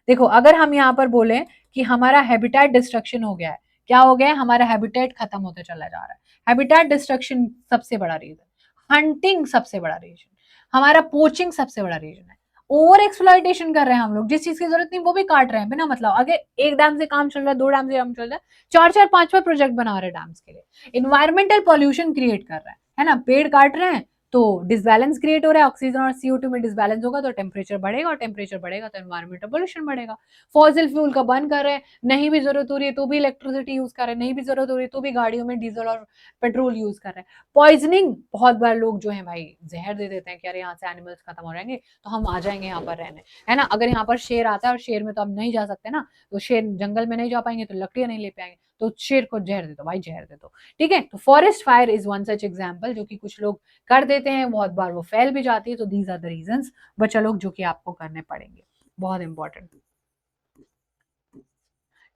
देखो, अगर हम यहाँ पर बोले कि हमारा हैबिटेट डिस्ट्रक्शन हो गया है, क्या हो गया है, हमारा हैबिटेट खत्म होते चला जा रहा है। हैबिटेट डिस्ट्रक्शन सबसे बड़ा रीजन, हंटिंग सबसे बड़ा रीजन, हमारा पोचिंग सबसे बड़ा रीजन है। ओवर एक्सप्लॉइटेशन कर रहे हैं हम लोग, जिस चीज की जरूरत नहीं वो भी काट रहे हैं बिना मतलब। अगर एक डैम से काम चल रहा है, दो डैम से काम चल रहा है, चार चार पांच पांच प्रोजेक्ट बना रहे हैं डैम्स के लिए, इन्वायरमेंटल पॉल्यूशन क्रिएट कर रहा है ना, पेड़ काट रहे हैं तो डिसबैलेंस क्रिएट हो रहा है। ऑक्सीजन और CO2 में डिसबैलेंस होगा तो टेम्परेचर बढ़ेगा, और टेम्परेचर बढ़ेगा तो एनवायरमेंटल पोल्यूशन बढ़ेगा। फॉसिल फ्यूल का बर्न कर रहे हैं, नहीं भी जरूरत हो रही है तो भी इलेक्ट्रिसिटी यूज कर रहे हैं, नहीं भी जरूरत हो रही है तो भी गाड़ियों में डीजल और पेट्रोल यूज कर रहे हैं। पॉइजनिंग, बहुत बार लोग जो है भाई जहर दे देते हैं कि अरे यहाँ से एनिमल्स खत्म हो जाएंगे तो हम आ जाएंगे यहाँ पर रहने, है ना। अगर यहाँ पर शेर आता है और शेर में तो अब नहीं जा सकते ना, तो शेर जंगल में नहीं जा पाएंगे तो लकड़ियां नहीं ले पाएंगे, तो शेर को जहर दे दो भाई, जहर दे दो। ठीक है, तो forest fire is one such example जो कि कुछ लोग कर देते हैं, बहुत बार वो फैल भी जाती है। तो दीज आर द रीजंस बच्चा लोग जो कि आपको करने पड़ेंगे, बहुत इंपॉर्टेंट।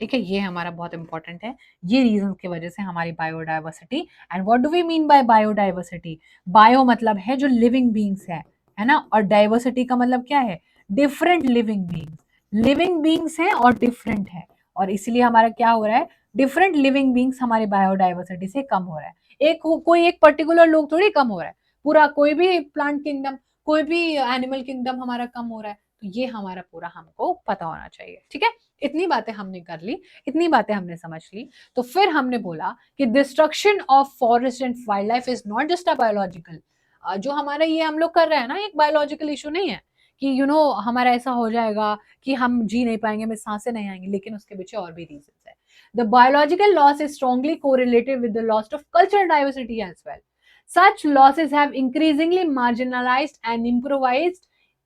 ठीक है, ये हमारा बहुत इंपॉर्टेंट है। ये रीजन की वजह से हमारी biodiversity. And what do we mean by biodiversity? Bio मतलब है जो लिविंग बींग्स है ना, और डाइवर्सिटी का मतलब क्या है, different living beings. Living beings है और डिफरेंट है, और इसलिए हमारा क्या हो रहा है, डिफरेंट लिविंग बींग्स हमारी बायोडाइवर्सिटी से कम हो रहा है। कोई एक पर्टिकुलर लोग थोड़ी कम हो रहा है, पूरा कोई भी प्लांट किंगडम, कोई भी एनिमल किंगडम हमारा कम हो रहा है। तो ये हमारा पूरा हमको पता होना चाहिए। ठीक है, इतनी बातें हमने कर ली, इतनी बातें हमने समझ ली। तो फिर हमने बोला कि destruction of forest and wild life is not just a biological, जो हमारा ये हम लोग कर रहे हैं ना, एक बायोलॉजिकल इशू नहीं है कि हमारा ऐसा हो जाएगा कि हम जी नहीं पाएंगे, हमें सांसें नहीं आएंगी, लेकिन उसके पीछे और भी रीजंस है। The biological loss is strongly correlated with the loss of cultural diversity as well. Such losses have increasingly marginalized and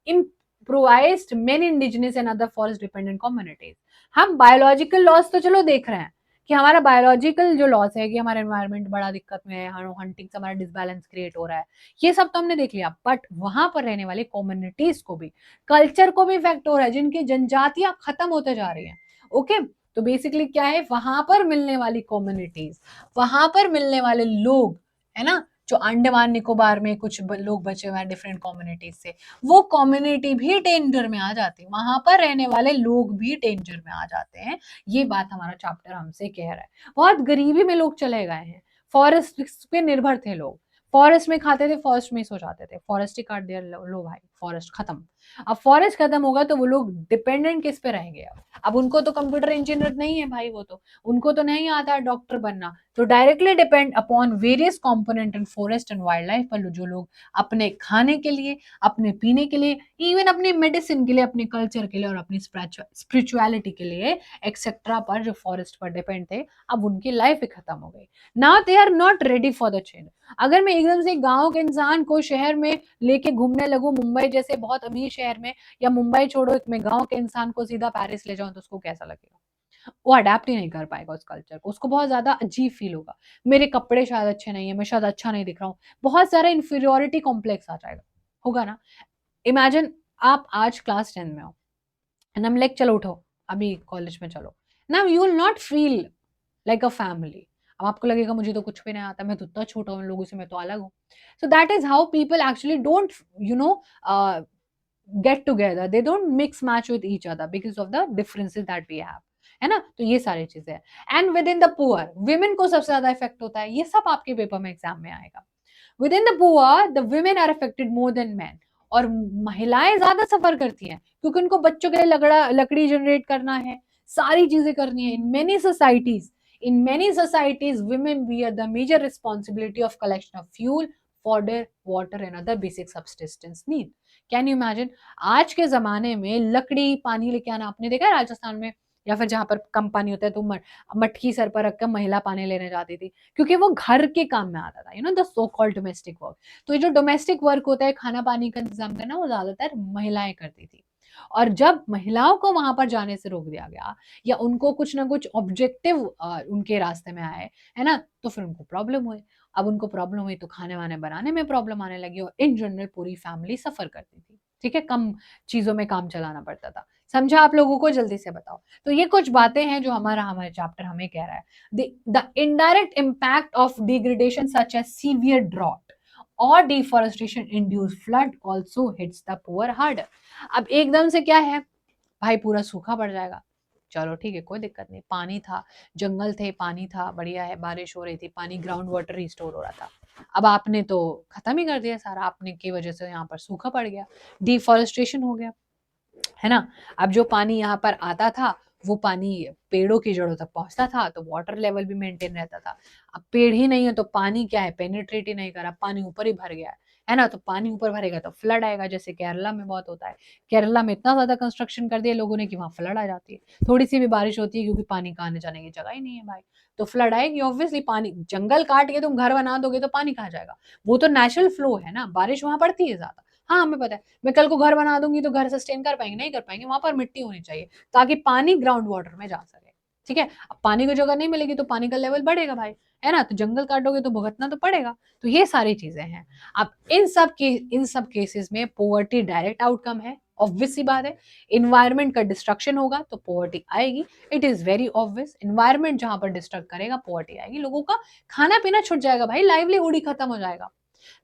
improvised many indigenous and other forest dependent communities. हम बायोलॉजिकल लॉस तो चलो देख रहे हैं कि हमारा बायोलॉजिकल जो लॉस है कि हमारा एनवायरनमेंट बड़ा दिक्कत में है, हंटिंग से हमारा डिसबैलेंस क्रिएट हो रहा है, ये सब तो हमने देख लिया। बट वहां पर रहने वाली कम्युनिटीज को भी, कल्चर को भी इफेक्ट हो रहा है, जिनकी जनजातियां खत्म होते जा रही हैं। ओके, तो बेसिकली क्या है, वहां पर मिलने वाली कम्युनिटीज, वहां पर मिलने वाले लोग, है ना, जो अंडमान निकोबार में कुछ लोग बचे हुए हैं डिफरेंट कम्युनिटीज से, वो कम्युनिटी भी डेंजर में आ जाती है, वहां पर रहने वाले लोग भी डेंजर में आ जाते हैं। ये बात हमारा चैप्टर हमसे कह रहा है। बहुत गरीबी में लोग चले गए हैं, फॉरेस्ट पे निर्भर थे लोग, फॉरेस्ट में खाते थे, फॉरेस्ट में सो जाते थे, फॉरेस्ट ही काट दिया, लो भाई फॉरेस्ट खत्म। अब फॉरेस्ट खत्म होगा तो वो लोग डिपेंडेंट किस पे रहेंगे? अब उनको तो कंप्यूटर इंजीनियर नहीं है भाई, वो तो उनको तो नहीं आता डॉक्टर बनना, तो directly depend upon various component in forest and wild life पर जो लोग अपने खाने के लिए, अपने पीने के लिए, इवन अपनी मेडिसिन के लिए, अपने कल्चर के लिए और अपनी स्पिरिचुअलिटी के लिए एक्सेट्रा पर जो फॉरेस्ट पर डिपेंड थे, अब उनकी लाइफ ही खत्म हो गई। Now they are not ready for the change. अगर मैं एकदम से गांव के इंसान को शहर में लेके घूमने लगूं, मुंबई जैसे बहुत अमीर शहर में, या मुंबई छोड़ो मैं गांव के इंसान को सीधा पेरिस ले जाऊं, तो उसको कैसा लगेगा? वो अडेप्ट ही नहीं कर पाएगा उस कल्चर को, उसको बहुत ज्यादा अजीब फील होगा, मेरे कपड़े शायद अच्छे नहीं है, मैं शायद अच्छा नहीं दिख रहा हूँ, बहुत सारा इंफीरियोरिटी कॉम्प्लेक्स आ जाएगा, होगा ना। इमेजिन आप आज क्लास 10 में हो, एंड हम लाइक चलो उठो अभी कॉलेज में चलो, ना you will not feel like a family. अब आपको लगेगा मुझे तो कुछ भी नहीं आता, मैं तो इतना छोटा हूँ लोगों से, मैं तो अलग हूँ। So that is how people actually don't you know get together, they don't mix match with each other because of the differences that we have, है ना। तो ये सारी चीजें हैं। And within the poor women को सबसे ज्यादा इफेक्ट होता है, ये सब आपके पेपर में एग्जाम में आएगा। Within the poor the women are affected more than man, और महिलाएं ज्यादा सफर करती हैं क्योंकि उनको बच्चों के लिए लकड़ी जनरेट करना है, सारी चीजें करनी है। In many societies women bear the major responsibility of collection of fuel, fodder, water and other basic subsistence need. Can you imagine, आज के जमाने में लकड़ी पानी लेके आना, आपने देखा है राजस्थान में या फिर जहां पर कम पानी होता है तो मटकी सर पर रखकर महिला पानी लेने जाती थी, क्योंकि वो घर के काम में आता था, the so called domestic work. तो ये जो डोमेस्टिक वर्क होता है, खाना पानी का इंतजाम करना, वो ज्यादातर महिलाएं करती थी। और जब महिलाओं को वहां पर जाने से रोक दिया गया, या उनको कुछ ना कुछ ऑब्जेक्टिव उनके रास्ते में आए, है ना, तो फिर उनको प्रॉब्लम हुई। अब उनको प्रॉब्लम हुई तो खाने वाने बनाने में प्रॉब्लम आने लगी, और इन जनरल पूरी फैमिली सफर करती थी। ठीक है, कम चीजों में काम चलाना पड़ता था, समझा आप लोगों को? जल्दी से बताओ। तो ये कुछ बातें हैं जो हमारे चैप्टर हमें कह रहा है। The indirect impact of degradation such as severe drought और deforestation induce flood also hits the poor harder. अब एकदम से क्या है भाई, पूरा सूखा पड़ जाएगा। चलो ठीक है, कोई दिक्कत नहीं, पानी था, जंगल थे, पानी था, बढ़िया है, बारिश हो रही थी, पानी ग्राउंड वाटर रिस्टोर हो रहा था। अब आपने तो खत्म ही कर दिया सारा, आपने की वजह से यहाँ पर सूखा पड़ गया, डिफॉरेस्टेशन हो गया, है ना। अब जो पानी यहाँ पर आता था वो पानी पेड़ों की जड़ों तक पहुंचता था तो वाटर लेवल भी मेंटेन रहता था। अब पेड़ ही नहीं है तो पानी क्या है, पेनिट्रेट ही नहीं करा, पानी ऊपर ही भर गया है ना। तो पानी ऊपर भरेगा तो फ्लड आएगा, जैसे केरला में बहुत होता है। केरला में इतना ज्यादा कंस्ट्रक्शन कर दिया लोगों ने कि वहां फ्लड आ जाती है, थोड़ी सी भी बारिश होती है, क्योंकि पानी का आने जाने की जगह ही नहीं है भाई। तो फ्लड आएगी ऑब्वियसली, पानी, जंगल काट के तुम घर बना दोगे तो पानी कहाँ जाएगा। वो तो नेचुरल फ्लो है ना, बारिश वहां पड़ती है ज्यादा। हाँ हमें पता है, मैं कल को घर बना दूंगी तो घर सस्टेन कर पाएंगे, नहीं कर पाएंगे, वहां पर मिट्टी होनी चाहिए ताकि पानी ग्राउंड वाटर में जा सके। ठीक है, अब पानी को जगह नहीं मिलेगी तो पानी का लेवल बढ़ेगा भाई, है ना। तो जंगल काटोगे तो भुगतना तो पड़ेगा। तो ये सारी चीजें हैं। अब इन सब केसेस में पोवर्टी डायरेक्ट आउटकम है, ऑब्वियस सी बात है। इन्वायरमेंट का डिस्ट्रक्शन होगा तो पोवर्टी आएगी, it is very obvious. Environment जहां पर डिस्ट्रक्ट करेगा पोवर्टी आएगी, लोगों का खाना पीना छूट जाएगा भाई, लाइवलीहुड ही खत्म हो जाएगा।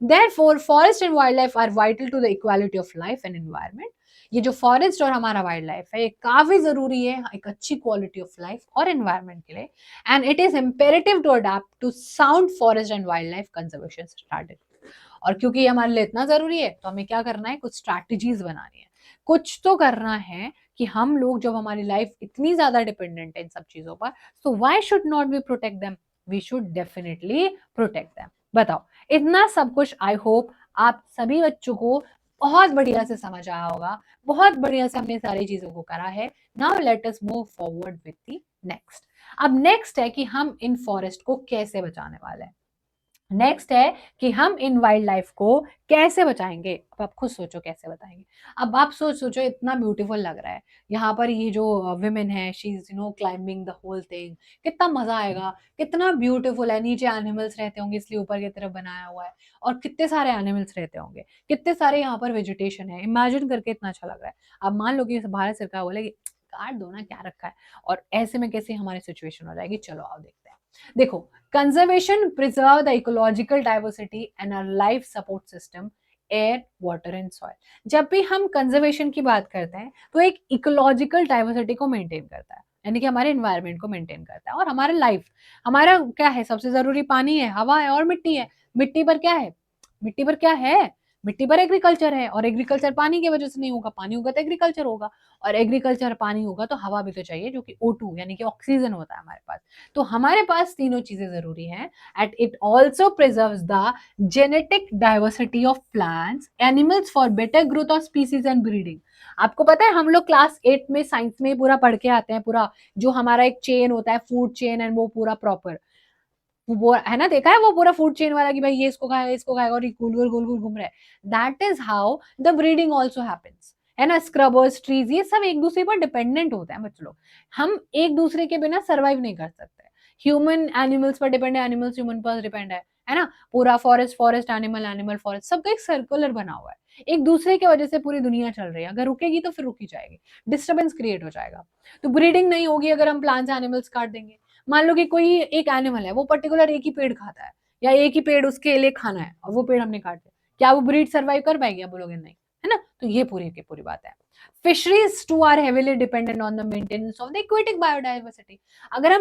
Therefore, forest and wildlife are vital to the equality of life and environment. ये जो फॉरेस्ट और हमारा वाइल्ड लाइफ है ये काफी जरूरी है एक अच्छी क्वालिटी ऑफ लाइफ और एनवायरनमेंट के लिए। And it is imperative to adapt to sound forest and wildlife conservation strategy. और क्योंकि ये हमारे लिए इतना जरूरी है तो हमें क्या करना है, कुछ स्ट्रैटेजीज बनानी है, कुछ तो करना है कि हम लोग, जब हमारी लाइफ इतनी ज्यादा डिपेंडेंट है इन सब चीजों पर, तो why should not be protect them, we should definitely protect them. बताओ, इतना सब कुछ आई होप आप सभी बच्चों को बहुत बढ़िया से समझ आया होगा, बहुत बढ़िया से हमने सारी चीजों को करा है। Now let us move forward with the next. अब नेक्स्ट है कि हम इन फॉरेस्ट को कैसे बचाने वाले हैं। नेक्स्ट है कि हम इन वाइल्ड लाइफ को कैसे बचाएंगे। अब आप खुद सोचो कैसे बताएंगे। अब आप सोचो, इतना ब्यूटीफुल लग रहा है यहाँ पर, ये जो विमेन है, she is climbing the whole thing, कितना मजा आएगा, कितना ब्यूटीफुल है। नीचे एनिमल्स रहते होंगे इसलिए ऊपर की तरफ बनाया हुआ है, और कितने सारे एनिमल्स रहते होंगे, कितने सारे यहाँ पर वेजिटेशन है, इमेजिन करके इतना अच्छा लग रहा है। अब मान लो कि भारत सरकार बोले कि काट दो ना, क्या रखा है, और ऐसे में कैसे हमारी सिचुएशन हो जाएगी। चलो आओ देखते हैं। देखो, conservation preserve the ecological diversity and our life support system, air, water and soil. जब भी हम कंजर्वेशन की बात करते हैं तो एक इकोलॉजिकल डाइवर्सिटी को मेंटेन करता है, यानी कि हमारे एनवायरनमेंट को मेंटेन करता है। और हमारा लाइफ, हमारा क्या है, सबसे जरूरी पानी है, हवा है और मिट्टी है। मिट्टी पर क्या है, मिट्टी पर क्या है, मिट्टी पर एग्रीकल्चर है, और एग्रीकल्चर पानी की वजह से नहीं होगा, पानी होगा तो एग्रीकल्चर होगा, और एग्रीकल्चर पानी होगा तो हवा भी तो चाहिए, जो कि O2 यानी कि ऑक्सीजन होता है हमारे पास। तो हमारे पास तीनों चीजें जरूरी हैं। And it also preserves the genetic diversity of plants animals for better growth of species and breeding. आपको पता है, हम लोग क्लास 8 में साइंस में पूरा पढ़ के आते हैं, पूरा जो हमारा एक चेन होता है, फूड चेन, एंड वो पूरा प्रॉपर, वो है ना, देखा है वो पूरा फूड चेन वाला कि भाई ये इसको खाएगा, इसको खाएगा, और ये गोल गोल गोल गोल घूम रहा है। That is how the breeding also happens, है ना। स्क्रबर्स, ट्रीज, ये सब एक दूसरे पर डिपेंडेंट होते हैं बच्चों लोग। हम एक दूसरे के बिना सर्वाइव नहीं कर सकते। ह्यूमन एनिमल्स पर डिपेंड है, एनिमल्स ह्यूमन पर डिपेंड है ना। पूरा forest forest, animal animal, forest, सबका एक सर्कुलर बना हुआ है। एक दूसरे की वजह से पूरी दुनिया चल रही है, अगर रुकेगी तो फिर रुकी जाएगी, डिस्टर्बेंस क्रिएट हो जाएगा। तो ब्रीडिंग नहीं होगी अगर हम प्लांट्स एनिमल्स काट देंगे। मान लो कि कोई एक एनिमल है, वो पर्टिकुलर एक ही पेड़ खाता है, या एक ही पेड़ उसके लिए खाना है, और वो पेड़ हमने काट दिया, क्या वो ब्रीड सर्वाइव कर पाएगी? आप बोलोगे नहीं, है ना। तो ये पूरी की पूरी बात है। Fisheries too are heavily dependent on the maintenance of the aquatic biodiversity. अगर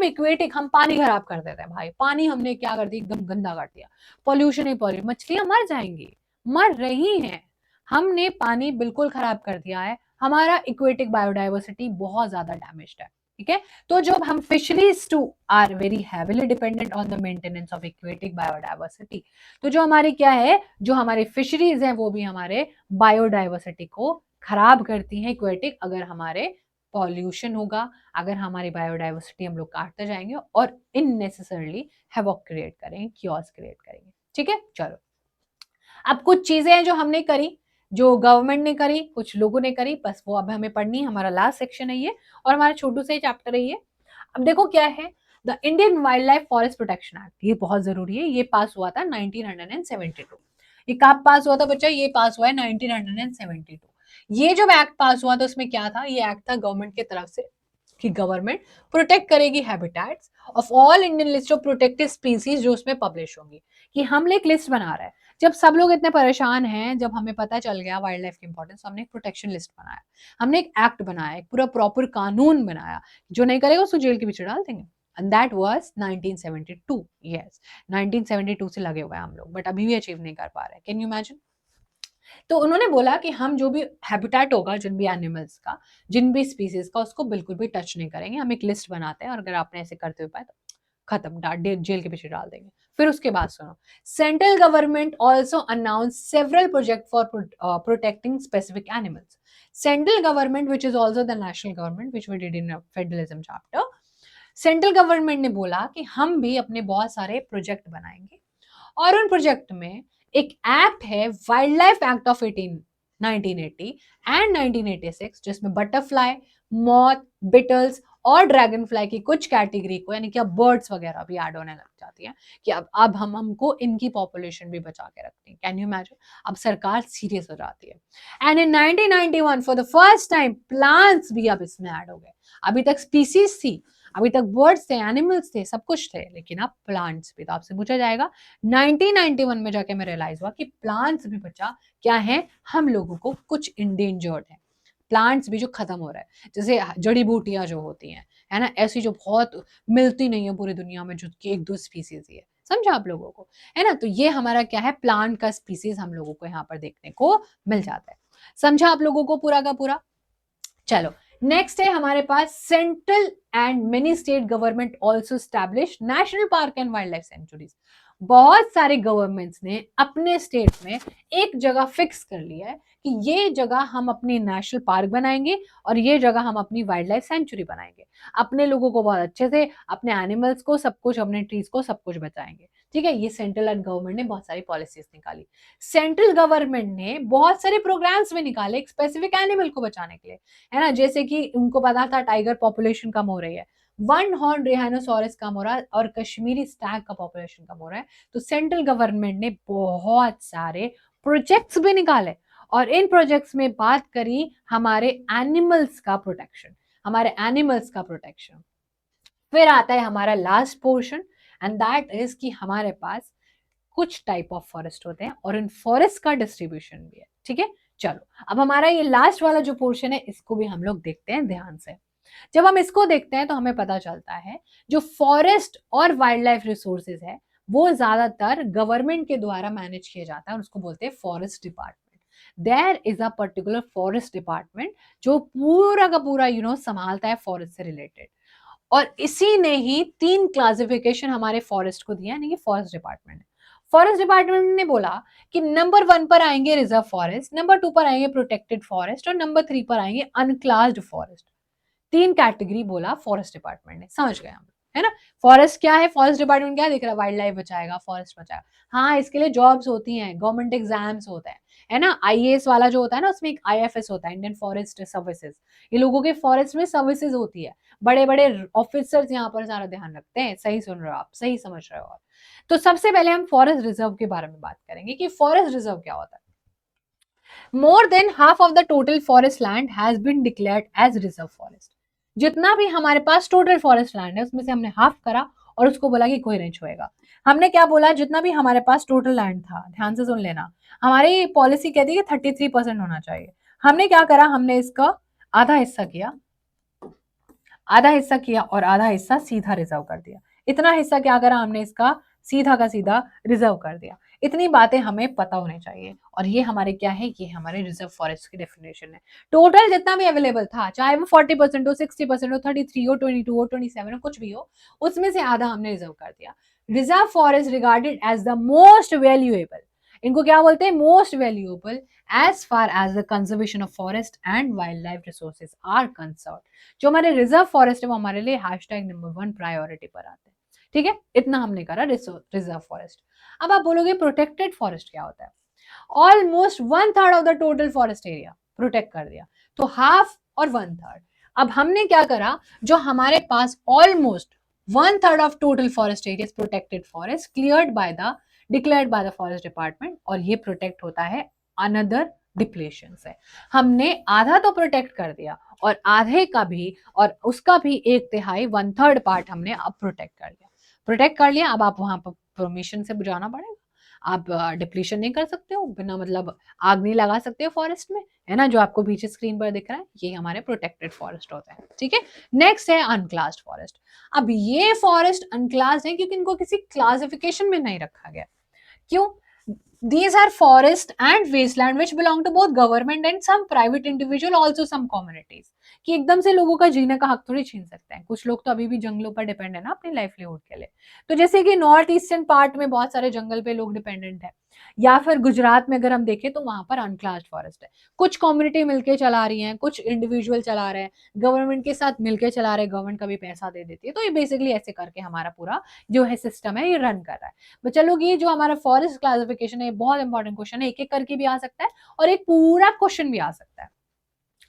हम पानी खराब कर देते हैं भाई, पानी हमने क्या कर दिया, एकदम गंदा कर दिया, पॉल्यूशन ही पॉल्यूशन, मछलियां मर जाएंगी, मर रही हैं। हमने पानी बिल्कुल खराब कर दिया है, हमारा इक्वेटिक बायोडाइवर्सिटी बहुत ज्यादा डैमेज्ड है। ठीक है, तो जब हम fisheries too are very heavily dependent on the maintenance of aquatic biodiversity, तो जो हमारी क्या है, जो हमारी फिशरीज है वो भी हमारे बायोडाइवर्सिटी को खराब करती हैं एक्वेटिक। अगर हमारे पॉल्यूशन होगा, अगर हमारी बायोडाइवर्सिटी हम लोग काटते जाएंगे और इननेसेसरली हैवॉक क्रिएट करेंगे, क्योस क्रिएट करेंगे। ठीक है, चलो अब कुछ चीजें हैं जो हमने करी, जो गवर्नमेंट ने करी, कुछ लोगों ने करी, बस वो अब हमें पढ़नी है। हमारा लास्ट सेक्शन है ये, और हमारा छोटू से चैप्टर है ये। अब देखो क्या है, the Indian wild life forest protection act, ये बहुत जरूरी है। ये पास हुआ था 1972। ये कब पास हुआ था बच्चा? ये पास हुआ है 1972। ये जब एक्ट पास हुआ तो उसमें क्या था, ये एक्ट था गवर्नमेंट की तरफ से कि गवर्नमेंट प्रोटेक्ट करेगी habitats of all Indian list of protected species जो उसमें पब्लिश होंगी, कि हम एक लिस्ट बना रहे हैं। जब सब लोग इतने परेशान हैं, जब हमें पता चल गया वाइल्ड लाइफ की इंपॉर्टेंस, हमने एक प्रोटेक्शन लिस्ट बनाया, हमने एक एक्ट बनाया, एक पूरा प्रॉपर कानून बनाया, जो नहीं करेगा उसको जेल के पीछे डाल देंगे। And that was 1972। यस, 1972 से लगे हुए हैं हम लोग, बट अभी भी अचीव नहीं कर पा रहे। Can you imagine? तो उन्होंने बोला कि हम जो भी हैबिटेट होगा जिन भी एनिमल्स का, जिन भी स्पीसीज का, उसको बिल्कुल भी टच नहीं करेंगे। हम एक लिस्ट बनाते हैं और अगर आपने ऐसे करते हुए पाए तो खत्म, जेल के पीछे डाल देंगे। फिर उसके बाद सुनो, central government also announce several project for protecting specific animals. Central government which is also the national government which we did in federalism chapter, central government ने बोला कि हम भी अपने बहुत सारे प्रोजेक्ट बनाएंगे, और उन प्रोजेक्ट में एक एक्ट है wild life act of 1980 and 1986, जिसमें बटरफ्लाई, मॉथ, बिटल्स और ड्रैगन फ्लाई की कुछ कैटेगरी को, यानी कि अब बर्ड्स वगैरह भी ऐड होने लग जाती है, कि अब हमको इनकी पॉपुलेशन भी बचा के रखनी है। Can you imagine? अब सरकार सीरियस हो जाती है। And in 1991 for the first time plants भी अब इसमें ऐड हो गए। अभी तक स्पीसीज थी, अभी तक बर्ड्स थे, एनिमल्स थे, सब कुछ थे, लेकिन अब प्लांट्स भी। तो आपसे पूछा जाएगा 1991 में जाके मैं रियलाइज हुआ कि प्लांट्स भी बचा क्या है, हम लोगों को कुछ इंडेंजर्ड है, प्लांट्स भी जो खत्म हो रहा है, जैसे जड़ी बूटियां जो होती हैं, है ना, ऐसी जो बहुत मिलती नहीं है पूरी दुनिया में, जो कि एक दो स्पीसीज ही है। समझा आप लोगों को? है ना? तो ये हमारा क्या है, प्लांट का स्पीसीज हम लोगों को यहाँ पर देखने को मिल जाता है। समझा आप लोगों को पूरा का पूरा? चलो, नेक्स्ट है हमारे पास, central and many state government also establish national park and wildlife sanctuaries. बहुत सारे गवर्नमेंट्स ने अपने स्टेट में एक जगह फिक्स कर लिया है कि ये जगह हम अपनी नेशनल पार्क बनाएंगे और ये जगह हम अपनी वाइल्ड लाइफ सेंचुरी बनाएंगे। अपने लोगों को बहुत अच्छे से, अपने एनिमल्स को, सब कुछ, अपने ट्रीज को, सब कुछ बचाएंगे। ठीक है, ये सेंट्रल एंड गवर्नमेंट ने बहुत सारी पॉलिसीज निकाली। सेंट्रल गवर्नमेंट ने बहुत सारे प्रोग्राम्स भी निकाले एक स्पेसिफिक एनिमल को बचाने के लिए, है ना, जैसे कि उनको पता था टाइगर पॉपुलेशन कम हो रही है, वन हॉर्न रिहाइनोसोरस कम हो रहा है, और कश्मीरी स्टैग का पॉपुलेशन कम हो रहा है। तो सेंट्रल गवर्नमेंट ने बहुत सारे प्रोजेक्ट्स भी निकाले, और इन प्रोजेक्ट्स में बात करी हमारे एनिमल्स का प्रोटेक्शन, हमारे एनिमल्स का प्रोटेक्शन। फिर आता है हमारा last portion, and that is कि हमारे पास कुछ टाइप ऑफ फॉरेस्ट होते हैं और इन फॉरेस्ट का डिस्ट्रीब्यूशन भी है। ठीक है, चलो अब हमारा ये लास्ट वाला जो पोर्शन है, इसको भी हम लोग देखते हैं ध्यान से। जब हम इसको देखते हैं तो हमें पता चलता है जो फॉरेस्ट और वाइल्ड लाइफ रिसोर्सेज है, वो ज्यादातर गवर्नमेंट के द्वारा मैनेज किया जाता है, और उसको बोलते हैं forest department. There is a particular forest department जो पूरा का पूरा संभालता है फॉरेस्ट से रिलेटेड। और इसी ने ही 3 क्लासिफिकेशन हमारे फॉरेस्ट को दिया, यानी कि फॉरेस्ट डिपार्टमेंट ने। फॉरेस्ट डिपार्टमेंट ने बोला कि नंबर 1 पर आएंगे रिजर्व फॉरेस्ट, नंबर 2 पर आएंगे प्रोटेक्टेड फॉरेस्ट, और नंबर 3 पर आएंगे अनक्लास्ड फॉरेस्ट। 3 कैटेगरी बोला फॉरेस्ट डिपार्टमेंट ने। समझ गए हम, है ना? फॉरेस्ट क्या है, फॉरेस्ट डिपार्टमेंट क्या दिख रहा है, वाइल्ड लाइफ बचाएगा, फॉरेस्ट बचाएगा। हाँ, इसके लिए जॉब्स होती हैं, गवर्नमेंट एग्जाम्स होते हैं, है ना। आईएएस वाला जो होता है ना, उसमें एक आईएफएस होता है, इंडियन फॉरेस्ट सर्विसेज। ये लोगों के फॉरेस्ट में सर्विसेज होती है, बड़े बड़े ऑफिसर्स यहाँ पर सारा ध्यान रखते हैं। सही सुन रहे हो आप, सही समझ रहे हो आप। तो सबसे पहले हम फॉरेस्ट रिजर्व के बारे में बात करेंगे कि फॉरेस्ट रिजर्व क्या होता है। More than half of the total forest land has been declared as reserve forest. जितना भी हमारे पास टोटल फॉरेस्ट लैंड है, उसमें से हमने हाफ करा और उसको बोला कि कोई नहीं छुएगा। हमने क्या बोला, जितना भी हमारे पास टोटल लैंड था, ध्यान से सुन लेना, हमारी पॉलिसी कहती है 33% होना चाहिए। हमने क्या करा, हमने इसका आधा हिस्सा किया, आधा हिस्सा किया और आधा हिस्सा सीधा रिजर्व कर दिया। इतना हिस्सा क्या करा हमने, इसका सीधा का सीधा रिजर्व कर दिया। इतनी बातें हमें पता होनी चाहिए, और ये हमारे क्या है, ये हमारे रिजर्व फॉरेस्ट की डेफिनेशन है। टोटल जितना भी अवेलेबल था, चाहे वो 40% हो, 60% हो, 33 हो, 22 हो, 27 हो, कुछ भी हो, उसमें से आधा हमने रिजर्व कर दिया। Reserve forest regarded as the most valuable, इनको क्या बोलते हैं, most valuable, as far as the conservation of forest and wildlife resources are concern. जो हमारे रिजर्व फॉरेस्ट है वो हमारे लिए हैशटैग नंबर 1 प्रायोरिटी पर आते हैं। ठीक है, इतना हमने करा रिजर्व फॉरेस्ट। अब आप बोलोगे प्रोटेक्टेड फॉरेस्ट क्या होता है। Almost 1/3 of the total forest area protect कर दिया, तो हाफ और 1/3। अब हमने क्या करा, जो हमारे पास almost 1/3 of total forest area protected forest cleared by the declared by the forest department, और ये प्रोटेक्ट होता है अनदर डिप्लेशन से। हमने आधा तो प्रोटेक्ट कर दिया और आधे का भी और उसका भी एक तिहाई 1/3 पार्ट हमने अब प्रोटेक्ट कर लिया। अब आप वहां पर परमिशन से जाना पड़ेगा। आप डिप्लीशन नहीं कर सकते हो, बिना मतलब आग नहीं लगा सकते हो फॉरेस्ट में, है ना, जो आपको पीछे स्क्रीन पर दिख रहा है ये हमारे प्रोटेक्टेड फॉरेस्ट होते हैं। ठीक है, नेक्स्ट है अनक्लास्ड फॉरेस्ट। अब ये फॉरेस्ट अनक्लास्ड है क्योंकि इनको किसी क्लासिफिकेशन में नहीं रखा गया। क्यों? These are forest and wasteland which belong to both government and some private individual, also some communities. कि एकदम से लोगों का जीने का हक थोड़ी छीन सकते हैं। कुछ लोग तो अभी भी जंगलों पर डिपेंड है ना अपनी लाइवलीहुड के लिए। तो जैसे कि नॉर्थ ईस्टर्न पार्ट में बहुत सारे जंगल पे लोग डिपेंडेंट है, या फिर गुजरात में अगर हम देखें तो वहां पर अनक्लास्ड फॉरेस्ट है। कुछ कम्युनिटी मिलके चला रही है, कुछ इंडिविजुअल चला रहे हैं, गवर्नमेंट के साथ मिलके चला रहे हैं, गवर्नमेंट कभी पैसा दे देती है। तो ये बेसिकली ऐसे करके हमारा पूरा जो है सिस्टम है ये रन कर रहा है। बच्चा लोग, ये जो हमारा फॉरेस्ट क्लासिफिकेशन है ये बहुत इंपॉर्टेंट क्वेश्चन है, एक एक करके भी आ सकता है और एक पूरा क्वेश्चन भी आ सकता है।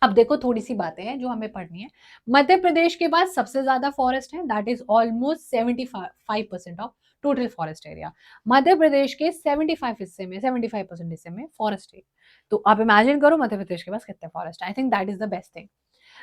अब देखो थोड़ी सी बातें हैं जो हमें पढ़नी है। मध्य प्रदेश के पास सबसे ज्यादा फॉरेस्ट है, that is almost 75% of total forest area. Madhya Pradesh के 75% हिस्से में फॉरेस्ट है। तो आप इमेजिन करो मध्य प्रदेश के पास कितने forest. I think that is the best thing.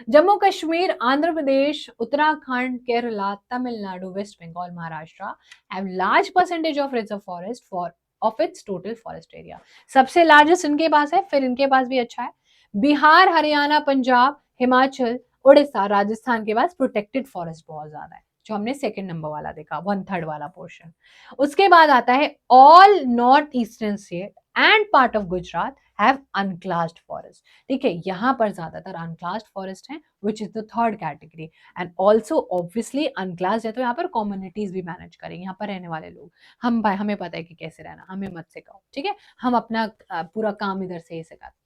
Jammu Kashmir, Andhra Pradesh, Uttarakhand, Kerala, Tamil Nadu, West Bengal, Maharashtra have large percentage of reserve forest for of its total forest area। सबसे लार्जेस्ट इनके पास है, फिर इनके पास भी अच्छा है बिहार, हरियाणा, पंजाब, हिमाचल, उड़ीसा, राजस्थान के पास प्रोटेक्टेड फॉरेस्ट बहुत ज्यादा है, जो हमने सेकंड नंबर वाला देखा 1/3 वाला पोर्शन। उसके बाद आता है all north eastern state and part of Gujarat have अनक्लास्ड forest. ठीक है, यहाँ पर ज्यादातर अनक्लास्ड फॉरेस्ट हैं, विच is the third category. And also obviously अनक्लास्ड है तो यहाँ पर कम्युनिटीज भी मैनेज करेंगे, यहाँ पर रहने वाले लोग। हमें पता है कि कैसे रहना, हमें मत सिखाओ, ठीक है, हम अपना पूरा काम इधर से ही सिखाते।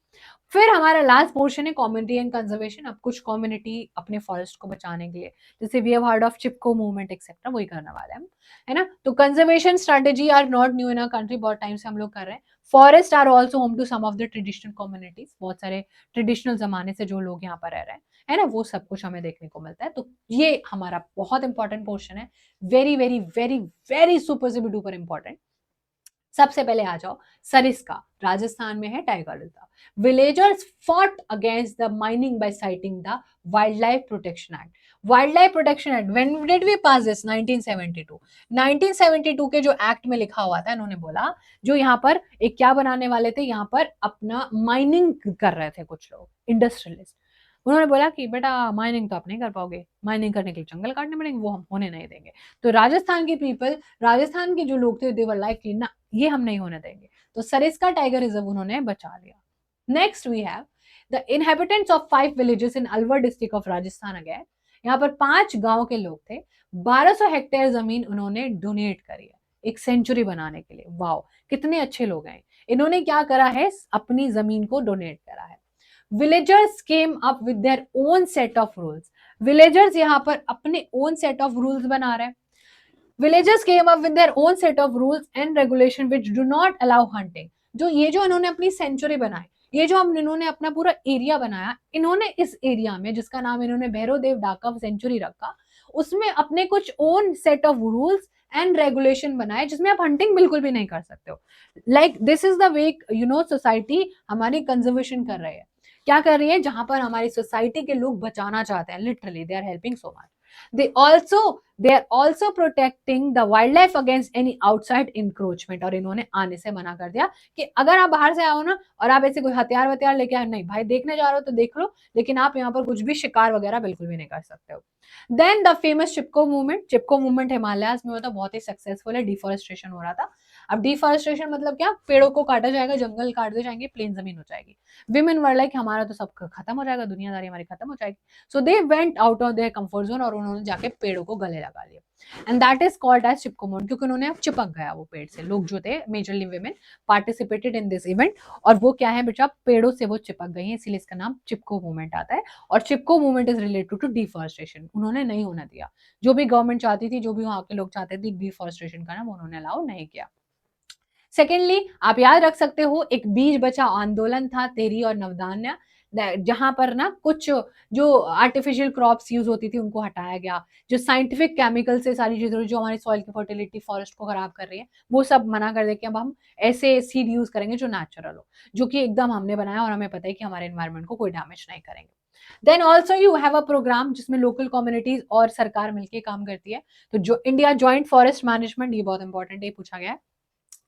फिर हमारा लास्ट पोर्शन है कम्युनिटी एंड कंजर्वेशन। अब कुछ कम्युनिटी अपने फॉरेस्ट को बचाने के लिए, जैसे we have heard of Chipko movement etcetera, वही करने वाले हैं हम, है ना। तो conservation strategy are not new in our country, बहुत टाइम से हम लोग कर रहे हैं। Forest are also home to some of the traditional communities, बहुत सारे ट्रेडिशनल जमाने से जो लोग यहाँ पर रह रहे हैं, है ना, वो सब कुछ हमें देखने को मिलता है। तो ये हमारा बहुत इंपॉर्टेंट पोर्शन है, very very very very super duper important. सबसे पहले आ जाओ सरिस्का, राजस्थान में है tiger reserve. Villagers fought against the mining by citing the wildlife protection act. Wildlife protection act, when did we pass this? 1972। 1972 के जो एक्ट में लिखा हुआ था, इन्होंने बोला जो यहाँ पर एक क्या बनाने वाले थे, यहाँ पर अपना माइनिंग कर रहे थे कुछ लोग इंडस्ट्रियलिस्ट। उन्होंने बोला कि बेटा माइनिंग तो आप नहीं कर पाओगे, माइनिंग करने के लिए जंगल काटने पड़ेंगे, वो हम होने नहीं देंगे। तो राजस्थान की पीपल, राजस्थान के जो लोग थे, दे वर लाइक ना, ये हम नहीं होने देंगे। तो सरिस्का टाइगर रिजर्व उन्होंने बचा लिया। Next we have the inhabitants of 5 villages in Alwar district of Rajasthan. Again यहाँ पर 5 गांव के लोग थे, 1200 हेक्टेयर जमीन उन्होंने डोनेट करी है एक सेंचुरी बनाने के लिए। वाओ, कितने अच्छे लोग हैं। इन्होंने क्या करा है, अपनी जमीन को डोनेट करा है। Villagers came up with their own set of rules. Villagers यहाँ पर अपने ओन सेट ऑफ रूल्स बना रहे हैं। Villagers came up with their own set of rules and regulation which do not allow hunting। जो इन्होंने अपनी सेंचुरी बनाई, ये जो इन्होंने अपना पूरा एरिया बनाया, इन्होंने इस एरिया में जिसका नाम इन्होंने भैरवदेव डाका सेंचुरी रखा, उसमें अपने कुछ own set of rules and regulation बनाए जिसमें आप हंटिंग बिल्कुल भी नहीं कर सकते हो। Like this is the way society हमारी कंजर्वेशन कर रही है। क्या कर रही है, जहां पर हमारी सोसाइटी के लोग बचाना चाहते हैं, literally they are helping so much. they are also protecting the wildlife against any outside encroachment। और इन्होंने आने से मना कर दिया कि अगर आप बाहर से आओ ना और आप ऐसे कोई हथियार वथियार लेके आओ, नहीं भाई, देखने जा रहे हो तो देख लो, लेकिन आप यहाँ पर कुछ भी शिकार वगैरह बिल्कुल भी नहीं कर सकते हो। Then the famous Chipko movement. Chipko movement Himalayas में होता, बहुत ही सक्सेसफुल है, डिफॉरेस्टेशन हो रहा था। अब डिफॉरेस्टेशन मतलब क्या, पेड़ों को काटा जाएगा, जंगल काट दिए जाएंगे, प्लेन जमीन हो जाएगी। विमेन वर लाइक हमारा तो सब खत्म हो जाएगा, दुनियादारी हमारी खत्म हो जाएगी। So they went out of their comfort zone और उन्होंने जाके पेड़ों को गले लगा लिया। And that is called as Chipko movement, क्योंकि उन्होंने अब चिपक गया वो पेड़ से। लोग जो थे majorly women participated in this event, और वो क्या है बेटा, पेड़ों से वो चिपक गई है, इसीलिए इसका नाम चिपको मूवमेंट आता है। और Chipko movement is related to deforestation, उन्होंने नहीं होने दिया। जो भी गवर्नमेंट चाहती थी, जो भी वहां के लोग चाहते थे डिफॉरेस्टेशन करना, वो उन्होंने अलाउ नहीं किया। सेकेंडली आप याद रख सकते हो, एक बीज बचा आंदोलन था तेरी और नवधान्या, जहां पर ना कुछ जो आर्टिफिशियल क्रॉप्स यूज होती थी उनको हटाया गया, जो साइंटिफिक केमिकल से सारी चीजें जो हमारी सॉइल की फर्टिलिटी फॉरेस्ट को खराब कर रही है वो सब मना कर दे कि अब हम ऐसे सीड यूज करेंगे जो नेचुरल हो, जो कि एकदम हमने बनाया और हमें पता है कि हमारे एनवायरमेंट को कोई डैमेज नहीं करेंगे। Then also you have a program जिसमें लोकल कम्युनिटीज और सरकार मिलकर काम करती है। तो जो इंडिया जॉइंट फॉरेस्ट मैनेजमेंट, ये बहुत इंपॉर्टेंट है, पूछा गया है।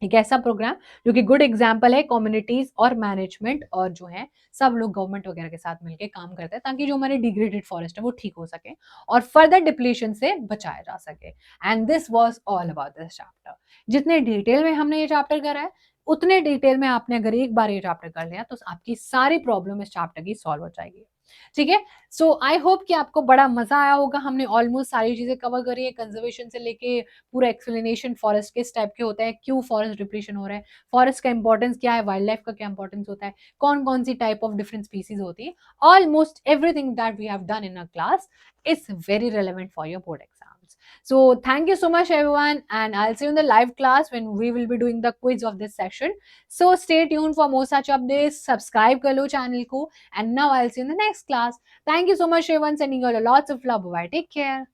एक ऐसा प्रोग्राम जो कि गुड एग्जाम्पल है, कम्युनिटीज और मैनेजमेंट और जो है सब लोग गवर्नमेंट वगैरह के साथ मिलकर काम करते हैं ताकि जो हमारे डिग्रेडेड फॉरेस्ट है वो ठीक हो सके और फर्दर डिप्लीशन से बचाया जा सके। And this was all about this chapter. जितने डिटेल में हमने ये चैप्टर करा है उतने डिटेल में आपने अगर एक बार ये चैप्टर कर लिया तो आपकी सारी प्रॉब्लम इस चैप्टर की सॉल्व हो जाएगी। ठीक है, सो आई होप कि आपको बड़ा मजा आया होगा। हमने ऑलमोस्ट सारी चीजें कवर करी है, कंजर्वेशन से लेके पूरा एक्सप्लेनेशन फॉरेस्ट किस टाइप के होता है, क्यों फॉरेस्ट डिप्लीशन हो रहा है, फॉरेस्ट का इंपॉर्टेंस क्या है, वाइल्ड लाइफ का क्या इंपॉर्टेंस होता है, कौन कौन सी टाइप ऑफ डिफरेंट स्पीसीज होती है। Almost everything that we have done in a class is very relevant for your board exams. So thank you so much everyone, and I'll see you in the live class when we will be doing the quiz of this session. So stay tuned for more such updates. Subscribe कर लो channel को, and now I'll see you in the next class. Thank you so much everyone, sending you all lots of love. Bye, take care.